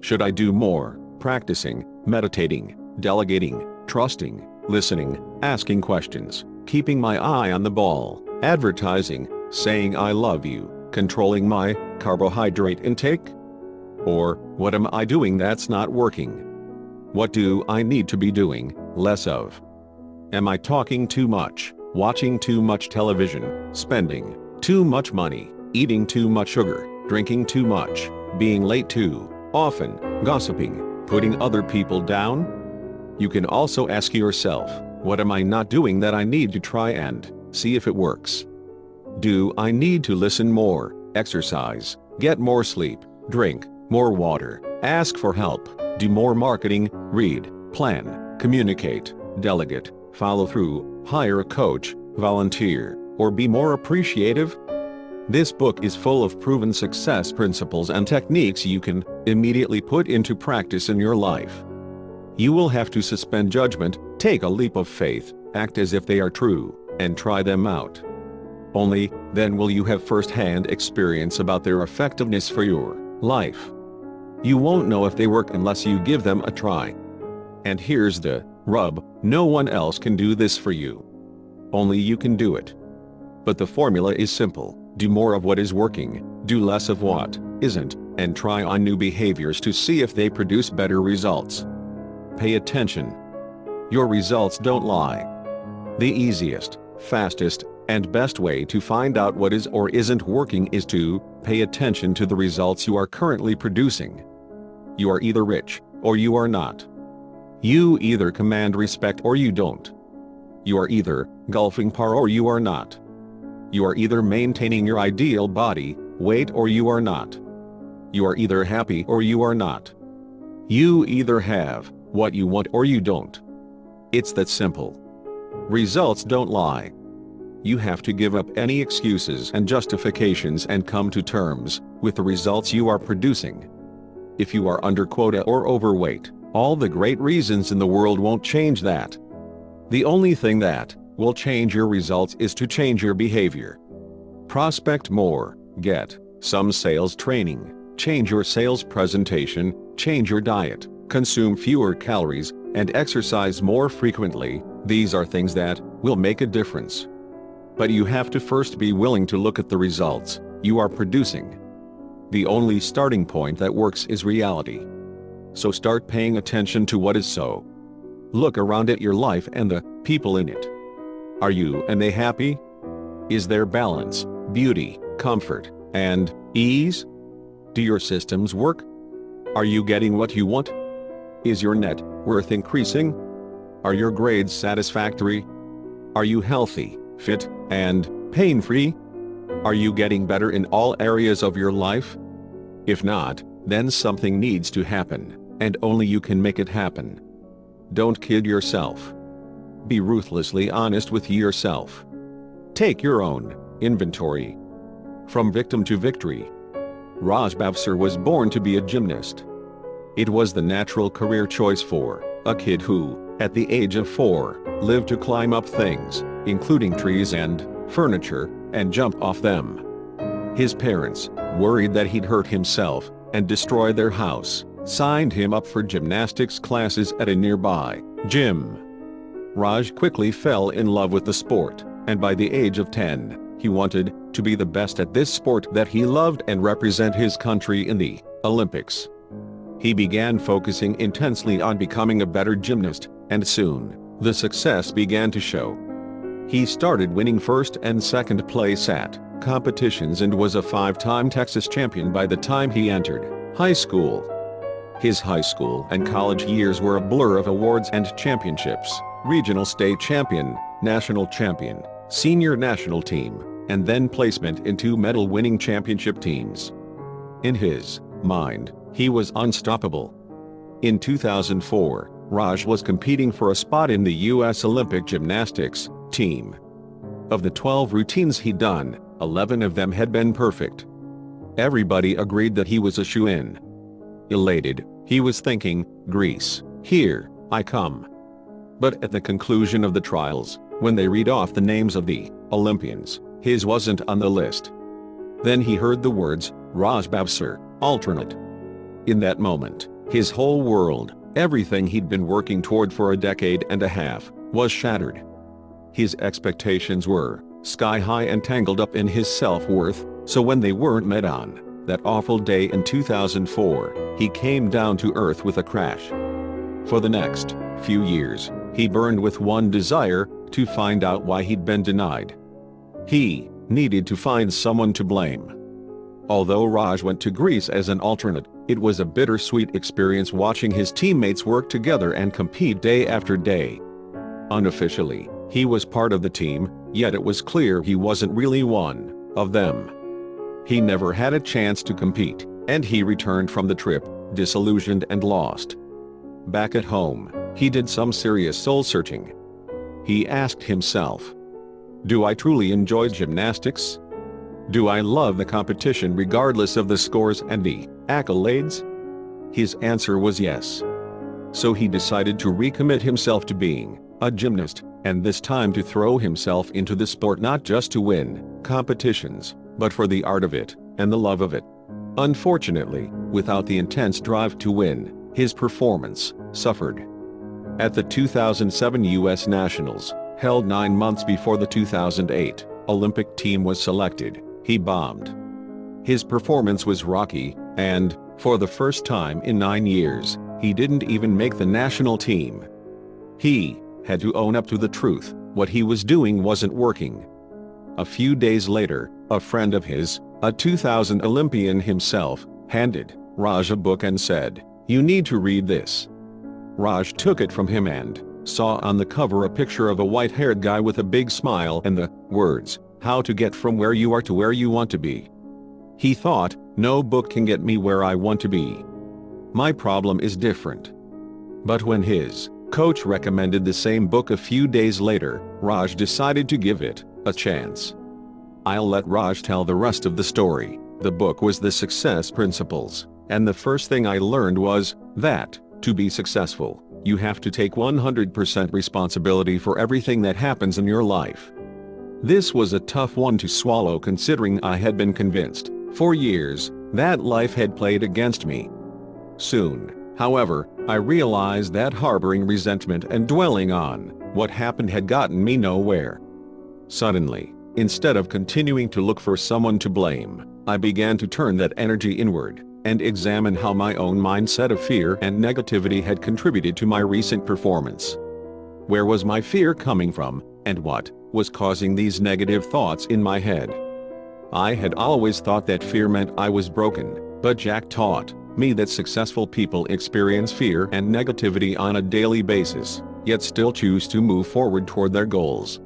Should I do more practicing, meditating, delegating, trusting, listening, asking questions, keeping my eye on the ball, advertising, saying I love you, controlling my carbohydrate intake? Or, what am I doing that's not working? What do I need to be doing less of? Am I talking too much, watching too much television, spending too much money, eating too much sugar, drinking too much, being late too often, gossiping, putting other people down? You can also ask yourself, what am I not doing that I need to try and see if it works? Do I need to listen more, exercise, get more sleep, drink more water, ask for help, do more marketing, read, plan, communicate, delegate, follow through, hire a coach, volunteer, or be more appreciative? This book is full of proven success principles and techniques you can immediately put into practice in your life. You will have to suspend judgment, take a leap of faith, act as if they are true, and try them out. Only then will you have first-hand experience about their effectiveness for your life. You won't know if they work unless you give them a try. And here's the rub, no one else can do this for you. Only you can do it. But the formula is simple. Do more of what is working, do less of what isn't, and try on new behaviors to see if they produce better results. Pay attention. Your results don't lie. The easiest, fastest, and best way to find out what is or isn't working is to pay attention to the results you are currently producing. You are either rich, or you are not. You either command respect or you don't. You are either golfing par or you are not. You are either maintaining your ideal body weight or you are not. You are either happy or you are not. You either have what you want or you don't. It's that simple. Results don't lie. You have to give up any excuses and justifications and come to terms with the results you are producing. If you are under quota or overweight, all the great reasons in the world won't change that. The only thing that will change your results is to change your behavior. Prospect more, get some sales training, change your sales presentation, change your diet, consume fewer calories, and exercise more frequently. These are things that will make a difference. But you have to first be willing to look at the results you are producing. The only starting point that works is reality. So start paying attention to what is so. Look around at your life and the people in it. Are you and they happy? Is there balance, beauty, comfort, and ease? Do your systems work? Are you getting what you want? Is your net worth increasing? Are your grades satisfactory? Are you healthy, fit, and pain-free? Are you getting better in all areas of your life? If not, then something needs to happen, and only you can make it happen. Don't kid yourself. Be ruthlessly honest with yourself. Take your own inventory. From victim to victory. Raj Bhavsar was born to be a gymnast. It was the natural career choice for a kid who, at the age of 4, lived to climb up things, including trees and furniture, and jump off them. His parents, worried that he'd hurt himself and destroy their house, signed him up for gymnastics classes at a nearby gym. Raj quickly fell in love with the sport, and by the age of 10, he wanted to be the best at this sport that he loved and represent his country in the Olympics. He began focusing intensely on becoming a better gymnast, and soon, the success began to show. He started winning first and second place at competitions and was a 5-time Texas champion by the time he entered high school. His high school and college years were a blur of awards and championships: regional state champion, national champion, senior national team, and then placement in 2 medal-winning championship teams. In his mind, he was unstoppable. In 2004, Raj was competing for a spot in the U.S. Olympic gymnastics team. Of the 12 routines he'd done, 11 of them had been perfect. Everybody agreed that he was a shoo-in. Elated, he was thinking, "Greece, here I come." But at the conclusion of the trials, when they read off the names of the Olympians, his wasn't on the list. Then he heard the words, Raj Bhavsar, alternate. In that moment, his whole world, everything he'd been working toward for a decade and a half, was shattered. His expectations were sky high and tangled up in his self-worth, so when they weren't met on that awful day in 2004, he came down to earth with a crash. For the next few years, he burned with one desire: to find out why he'd been denied. He needed to find someone to blame. Although Raj went to Greece as an alternate, it was a bittersweet experience watching his teammates work together and compete day after day. Unofficially, he was part of the team, yet it was clear he wasn't really one of them. He never had a chance to compete, and he returned from the trip, disillusioned and lost. Back at home, he did some serious soul-searching. He asked himself, "Do I truly enjoy gymnastics? Do I love the competition regardless of the scores and the accolades?" His answer was yes. So he decided to recommit himself to being a gymnast, and this time to throw himself into the sport not just to win competitions, but for the art of it, and the love of it. Unfortunately, without the intense drive to win, his performance suffered. At the 2007 U.S. Nationals, held 9 months before the 2008 Olympic team was selected, he bombed. His performance was rocky, and, for the first time in 9 years, he didn't even make the national team. He had to own up to the truth: what he was doing wasn't working. A few days later, a friend of his, a 2000 Olympian himself, handed Raj a book and said, "You need to read this." Raj took it from him and saw on the cover a picture of a white-haired guy with a big smile and the words, "How to get from where you are to where you want to be." He thought, "No book can get me where I want to be. My problem is different." But when his coach recommended the same book a few days later, Raj decided to give it a chance. I'll let Raj tell the rest of the story. The book was The Success Principles, and the first thing I learned was that, to be successful, you have to take 100% responsibility for everything that happens in your life. This was a tough one to swallow, considering I had been convinced, for years, that life had played against me. Soon, however, I realized that harboring resentment and dwelling on what happened had gotten me nowhere. Suddenly, instead of continuing to look for someone to blame, I began to turn that energy inward and examine how my own mindset of fear and negativity had contributed to my recent performance. Where was my fear coming from, and what was causing these negative thoughts in my head? I had always thought that fear meant I was broken, but Jack taught me that successful people experience fear and negativity on a daily basis, yet still choose to move forward toward their goals.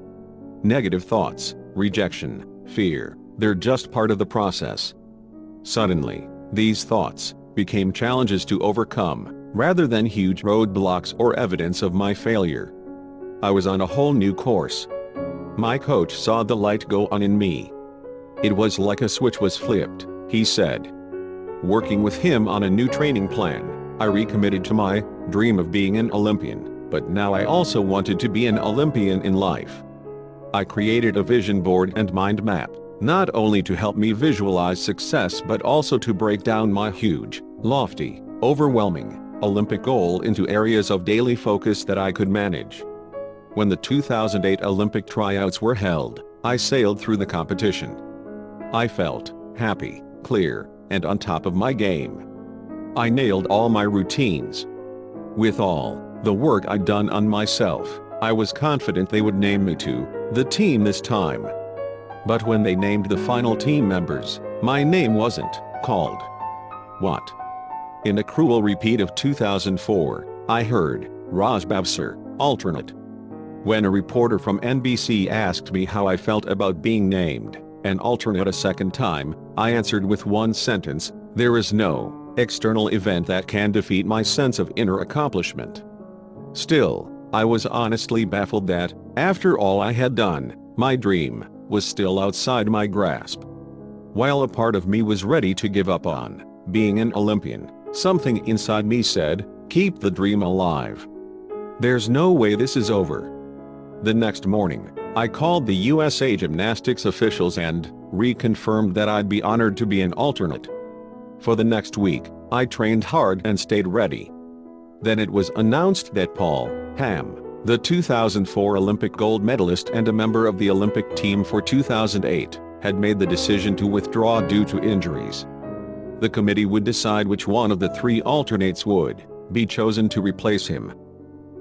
Negative thoughts, rejection, fear, they're just part of the process. Suddenly, these thoughts became challenges to overcome, rather than huge roadblocks or evidence of my failure. I was on a whole new course. My coach saw the light go on in me. It was like a switch was flipped, he said. Working with him on a new training plan, I recommitted to my dream of being an Olympian, but now I also wanted to be an Olympian in life. I created a vision board and mind map, not only to help me visualize success but also to break down my huge, lofty, overwhelming Olympic goal into areas of daily focus that I could manage. When the 2008 Olympic tryouts were held, I sailed through the competition. I felt happy, clear, and on top of my game. I nailed all my routines. With all the work I'd done on myself, I was confident they would name me to the team this time. But when they named the final team members, my name wasn't called. What? In a cruel repeat of 2004, I heard, Raj Bavsar, alternate. When a reporter from NBC asked me how I felt about being named an alternate a second time, I answered with one sentence, there is no external event that can defeat my sense of inner accomplishment. Still, I was honestly baffled that, after all I had done, my dream was still outside my grasp. While a part of me was ready to give up on being an Olympian, something inside me said, keep the dream alive. There's no way this is over. The next morning, I called the USA Gymnastics officials and reconfirmed that I'd be honored to be an alternate. For the next week, I trained hard and stayed ready. Then it was announced that Paul Ham, the 2004 Olympic gold medalist and a member of the Olympic team for 2008, had made the decision to withdraw due to injuries. The committee would decide which one of the three alternates would be chosen to replace him.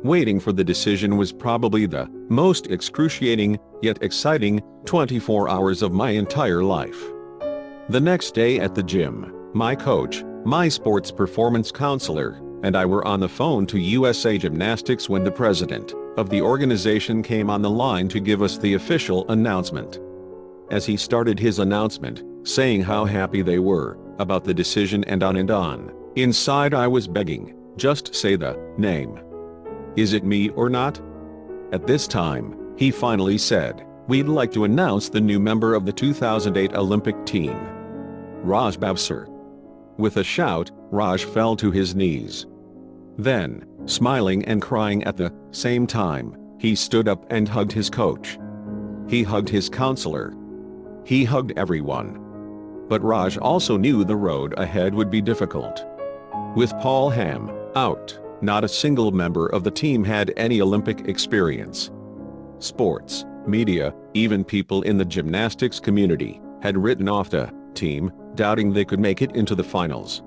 Waiting for the decision was probably the most excruciating, yet exciting, 24 hours of my entire life. The next day at the gym, my coach, my sports performance counselor, and I were on the phone to USA Gymnastics when the president of the organization came on the line to give us the official announcement. As he started his announcement, saying how happy they were about the decision and on, inside I was begging, just say the name. Is it me or not? At this time, he finally said, we'd like to announce the new member of the 2008 Olympic team, Raj Bavsar. With a shout, Raj fell to his knees. Then, smiling and crying at the same time, he stood up and hugged his coach. He hugged his counselor. He hugged everyone. But Raj also knew the road ahead would be difficult. With Paul Ham out, not a single member of the team had any Olympic experience. Sports, media, even people in the gymnastics community had written off the team, doubting they could make it into the finals.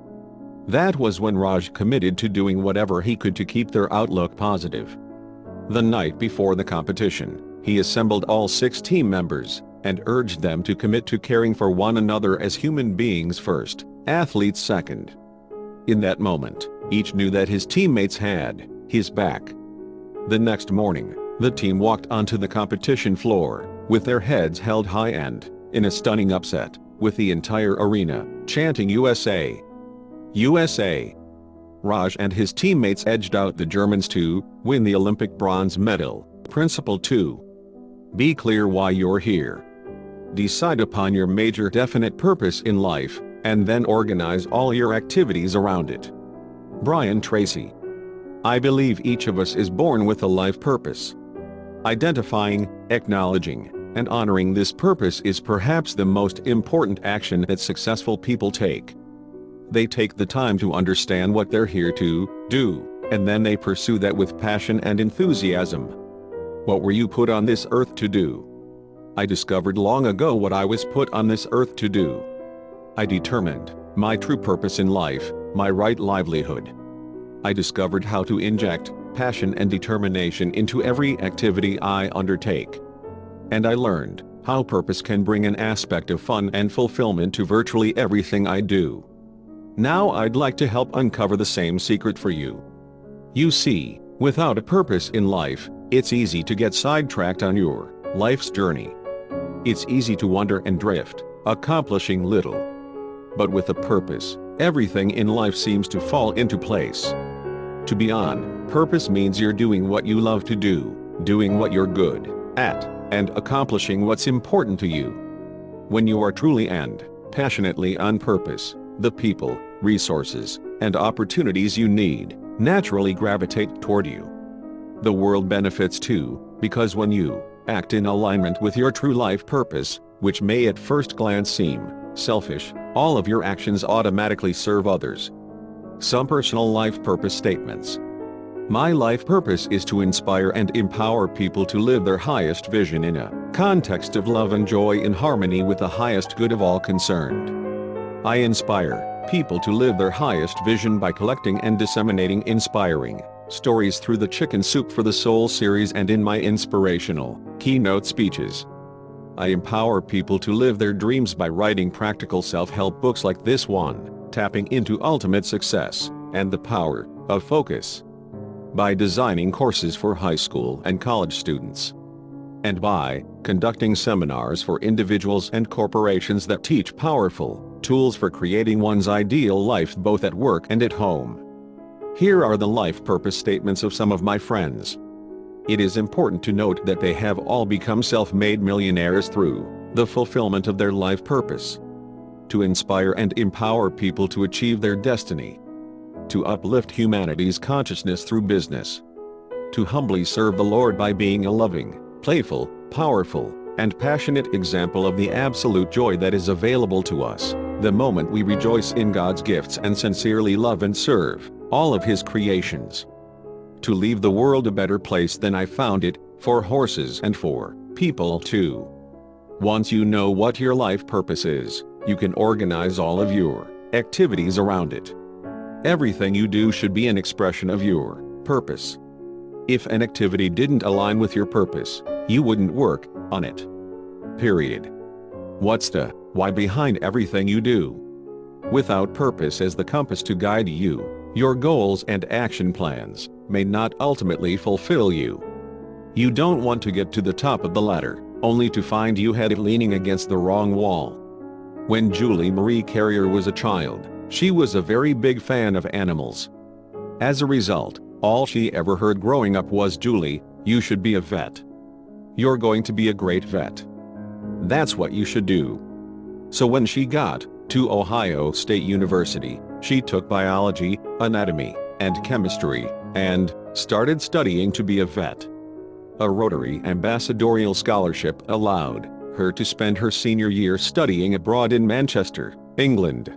That was when Raj committed to doing whatever he could to keep their outlook positive. The night before the competition, he assembled all 6 team members and urged them to commit to caring for one another as human beings first, athletes second. In that moment, each knew that his teammates had his back. The next morning, the team walked onto the competition floor, with their heads held high and, in a stunning upset, with the entire arena chanting USA! USA! Raj and his teammates edged out the Germans to win the Olympic bronze medal. Principle 2. Be clear why you're here. Decide upon your major definite purpose in life, and then organize all your activities around it. Brian Tracy. I believe each of us is born with a life purpose. Identifying, acknowledging, and honoring this purpose is perhaps the most important action that successful people take. They take the time to understand what they're here to do, and then they pursue that with passion and enthusiasm. What were you put on this earth to do? I discovered long ago what I was put on this earth to do. I determined my true purpose in life, my right livelihood. I discovered how to inject passion and determination into every activity I undertake. And I learned how purpose can bring an aspect of fun and fulfillment to virtually everything I do. Now I'd like to help uncover the same secret for you. You see, without a purpose in life, it's easy to get sidetracked on your life's journey. It's easy to wander and drift, accomplishing little. But with a purpose, everything in life seems to fall into place. To be on purpose means you're doing what you love to do, doing what you're good at, and accomplishing what's important to you. When you are truly and passionately on purpose, the people, resources, and opportunities you need naturally gravitate toward you. The world benefits too, because when you act in alignment with your true life purpose, which may at first glance seem selfish, all of your actions automatically serve others. Some personal life purpose statements. My life purpose is to inspire and empower people to live their highest vision in a context of love and joy in harmony with the highest good of all concerned. I inspire people to live their highest vision by collecting and disseminating inspiring stories through the Chicken Soup for the Soul series and in my inspirational keynote speeches. I empower people to live their dreams by writing practical self-help books like this one, Tapping into Ultimate Success and the Power of Focus. By designing courses for high school and college students. And by conducting seminars for individuals and corporations that teach powerful tools for creating one's ideal life both at work and at home. Here are the life purpose statements of some of my friends. It is important to note that they have all become self-made millionaires through the fulfillment of their life purpose. To inspire and empower people to achieve their destiny. To uplift humanity's consciousness through business. To humbly serve the Lord by being a loving, playful, powerful, and passionate example of the absolute joy that is available to us, the moment we rejoice in God's gifts and sincerely love and serve all of His creations. To leave the world a better place than I found it, for horses and for people too. Once you know what your life purpose is, you can organize all of your activities around it. Everything you do should be an expression of your purpose. If an activity didn't align with your purpose, you wouldn't work on it. Period. What's the why behind everything you do? Without purpose as the compass to guide you, your goals and action plans may not ultimately fulfill you. You don't want to get to the top of the ladder, only to find you had it leaning against the wrong wall. When Julie Marie Carrier was a child, she was a very big fan of animals. As a result, all she ever heard growing up was, "Julie, you should be a vet. You're going to be a great vet. That's what you should do." So when she got to Ohio State University, she took biology, anatomy, and chemistry, and started studying to be a vet. A Rotary Ambassadorial Scholarship allowed her to spend her senior year studying abroad in Manchester, England.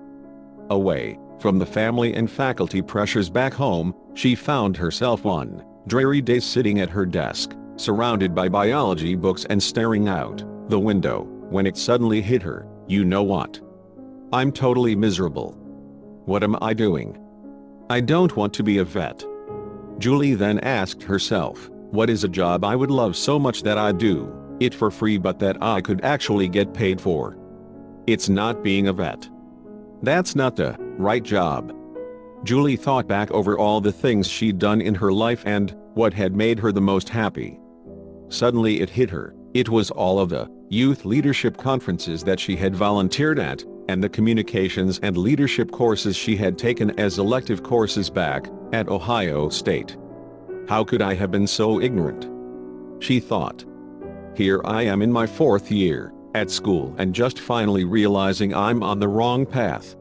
Away from the family and faculty pressures back home, she found herself one dreary day sitting at her desk, surrounded by biology books and staring out the window, when it suddenly hit her, "You know what? I'm totally miserable. What am I doing? I don't want to be a vet." Julie then asked herself, what is a job I would love so much that I'd do it for free but that I could actually get paid for? It's not being a vet. That's not the right job. Julie thought back over all the things she'd done in her life and what had made her the most happy. Suddenly it hit her, it was all of the youth leadership conferences that she had volunteered at, and the communications and leadership courses she had taken as elective courses back at Ohio State. How could I have been so ignorant? She thought. Here I am in my 4th year at school and just finally realizing I'm on the wrong path.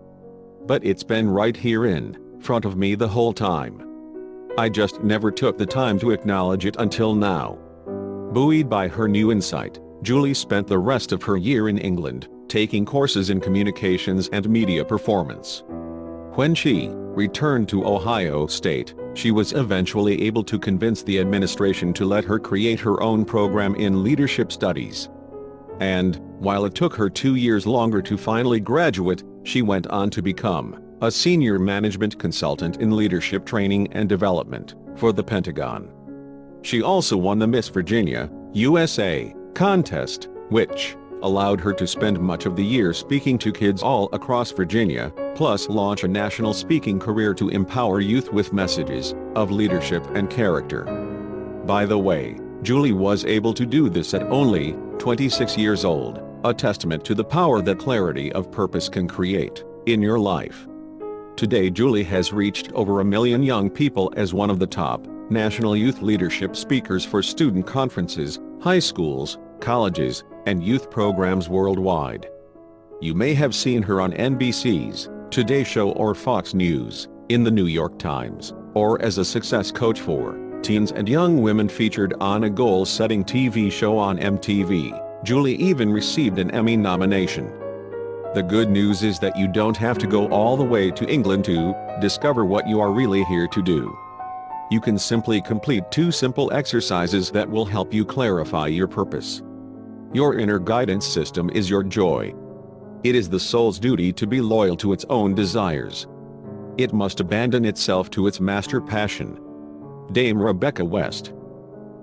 But it's been right here in front of me the whole time. I just never took the time to acknowledge it until now. Buoyed by her new insight, Julie spent the rest of her year in England, taking courses in communications and media performance. When she returned to Ohio State, she was eventually able to convince the administration to let her create her own program in leadership studies. And, while it took her 2 years longer to finally graduate, she went on to become a senior management consultant in leadership training and development for the Pentagon. She also won the Miss Virginia, USA, contest, which allowed her to spend much of the year speaking to kids all across Virginia, plus launch a national speaking career to empower youth with messages of leadership and character. By the way, Julie was able to do this at only 26 years old, a testament to the power that clarity of purpose can create in your life. Today Julie has reached over 1 million young people as one of the top national youth leadership speakers for student conferences, high schools, colleges, and youth programs worldwide. You may have seen her on NBC's Today Show or Fox News, in the New York Times, or as a success coach for teens and young women featured on a goal-setting TV show on MTV. Julie even received an Emmy nomination. The good news is that you don't have to go all the way to England to discover what you are really here to do. You can simply complete 2 simple exercises that will help you clarify your purpose. Your inner guidance system is your joy. It is the soul's duty to be loyal to its own desires. It must abandon itself to its master passion. Dame Rebecca West.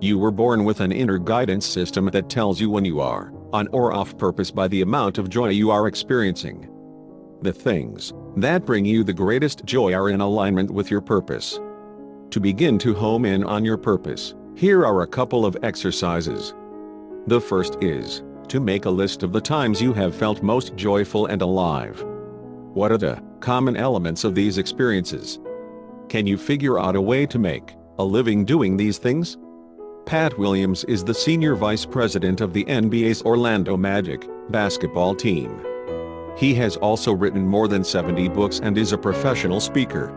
You were born with an inner guidance system that tells you when you are on or off purpose by the amount of joy you are experiencing. The things that bring you the greatest joy are in alignment with your purpose. To begin to home in on your purpose, here are a couple of exercises. The first is to make a list of the times you have felt most joyful and alive. What are the common elements of these experiences? Can you figure out a way to make a living doing these things? Pat Williams is the senior vice president of the NBA's Orlando Magic basketball team. He has also written more than 70 books and is a professional speaker.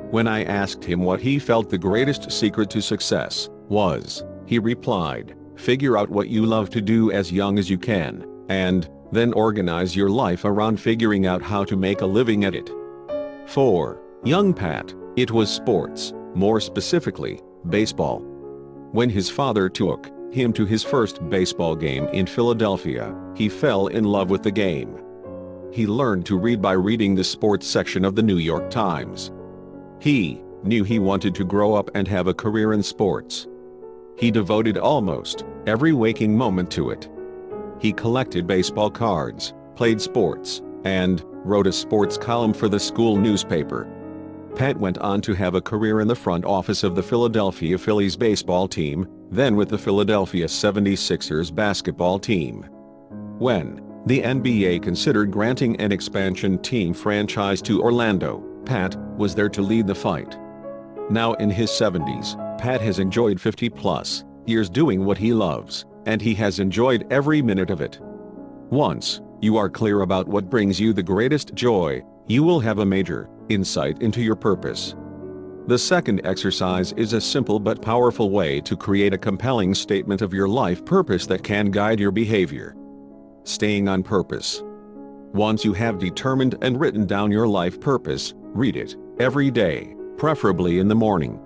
When I asked him what he felt the greatest secret to success was, he replied, "Figure out what you love to do as young as you can, and then organize your life around figuring out how to make a living at it." For young Pat, it was sports, more specifically, baseball. When his father took him to his first baseball game in Philadelphia, he fell in love with the game. He learned to read by reading the sports section of the New York Times. He knew he wanted to grow up and have a career in sports. He devoted almost every waking moment to it. He collected baseball cards, played sports, and wrote a sports column for the school newspaper. Pat went on to have a career in the front office of the Philadelphia Phillies baseball team, then with the Philadelphia 76ers basketball team. When the NBA considered granting an expansion team franchise to Orlando, Pat was there to lead the fight. Now in his 70s, Pat has enjoyed 50+ years doing what he loves, and he has enjoyed every minute of it. Once you are clear about what brings you the greatest joy, you will have a major insight into your purpose. The second exercise is a simple but powerful way to create a compelling statement of your life purpose that can guide your behavior. Staying on purpose. Once you have determined and written down your life purpose, read it every day, preferably in the morning.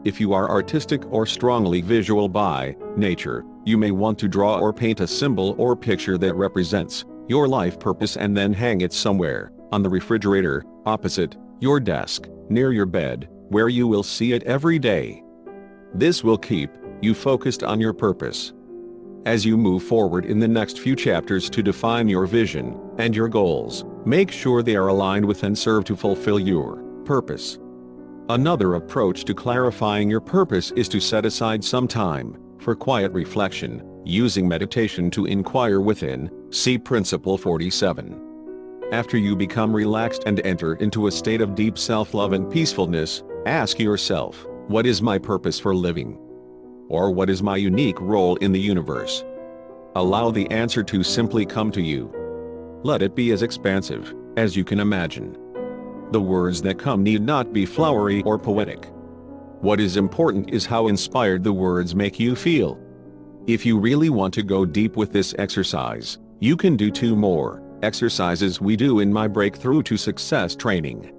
If you are artistic or strongly visual by nature, you may want to draw or paint a symbol or picture that represents your life purpose and then hang it somewhere, on the refrigerator, opposite your desk, near your bed, where you will see it every day. This will keep you focused on your purpose. As you move forward in the next few chapters to define your vision and your goals, make sure they are aligned with and serve to fulfill your purpose. Another approach to clarifying your purpose is to set aside some time for quiet reflection, using meditation to inquire within. See Principle 47. After you become relaxed and enter into a state of deep self-love and peacefulness, ask yourself, what is my purpose for living? Or what is my unique role in the universe? Allow the answer to simply come to you. Let it be as expansive as you can imagine. The words that come need not be flowery or poetic. What is important is how inspired the words make you feel. If you really want to go deep with this exercise, you can do 2 more exercises we do in my Breakthrough to Success training.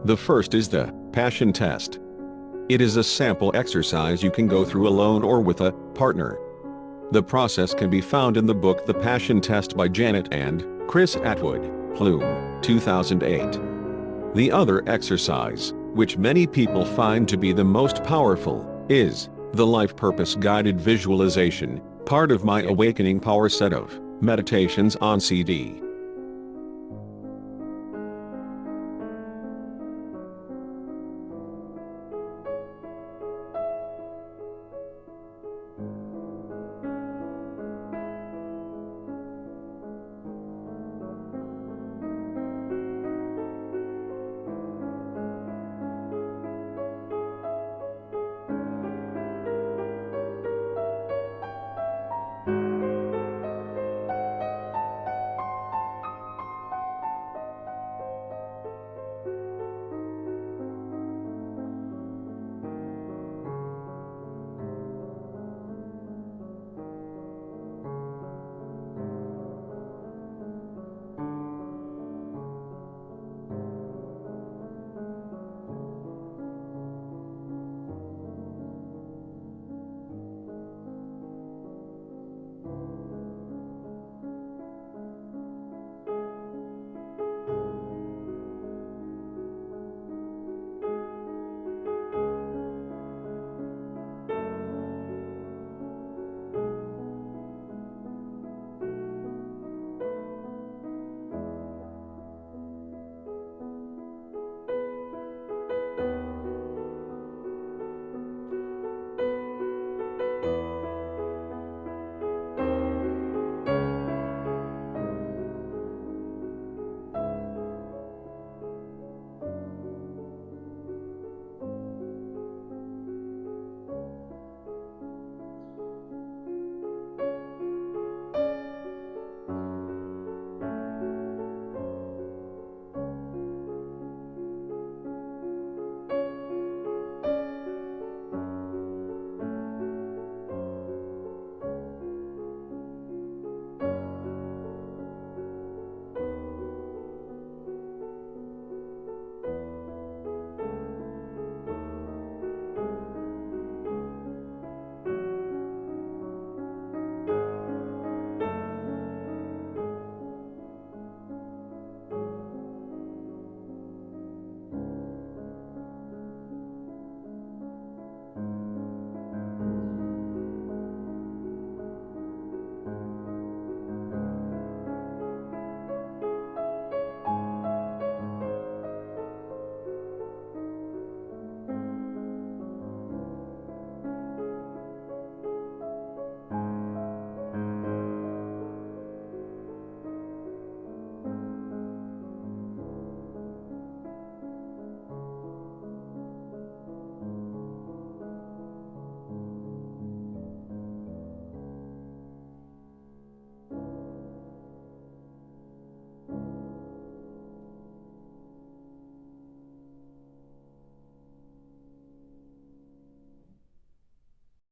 The first is the passion test. It is a sample exercise you can go through alone or with a partner. The process can be found in the book The Passion Test by Janet and Chris Atwood, Plume, 2008. The other exercise which many people find to be the most powerful, is the Life Purpose Guided Visualization, part of my Awakening Power set of meditations on CD.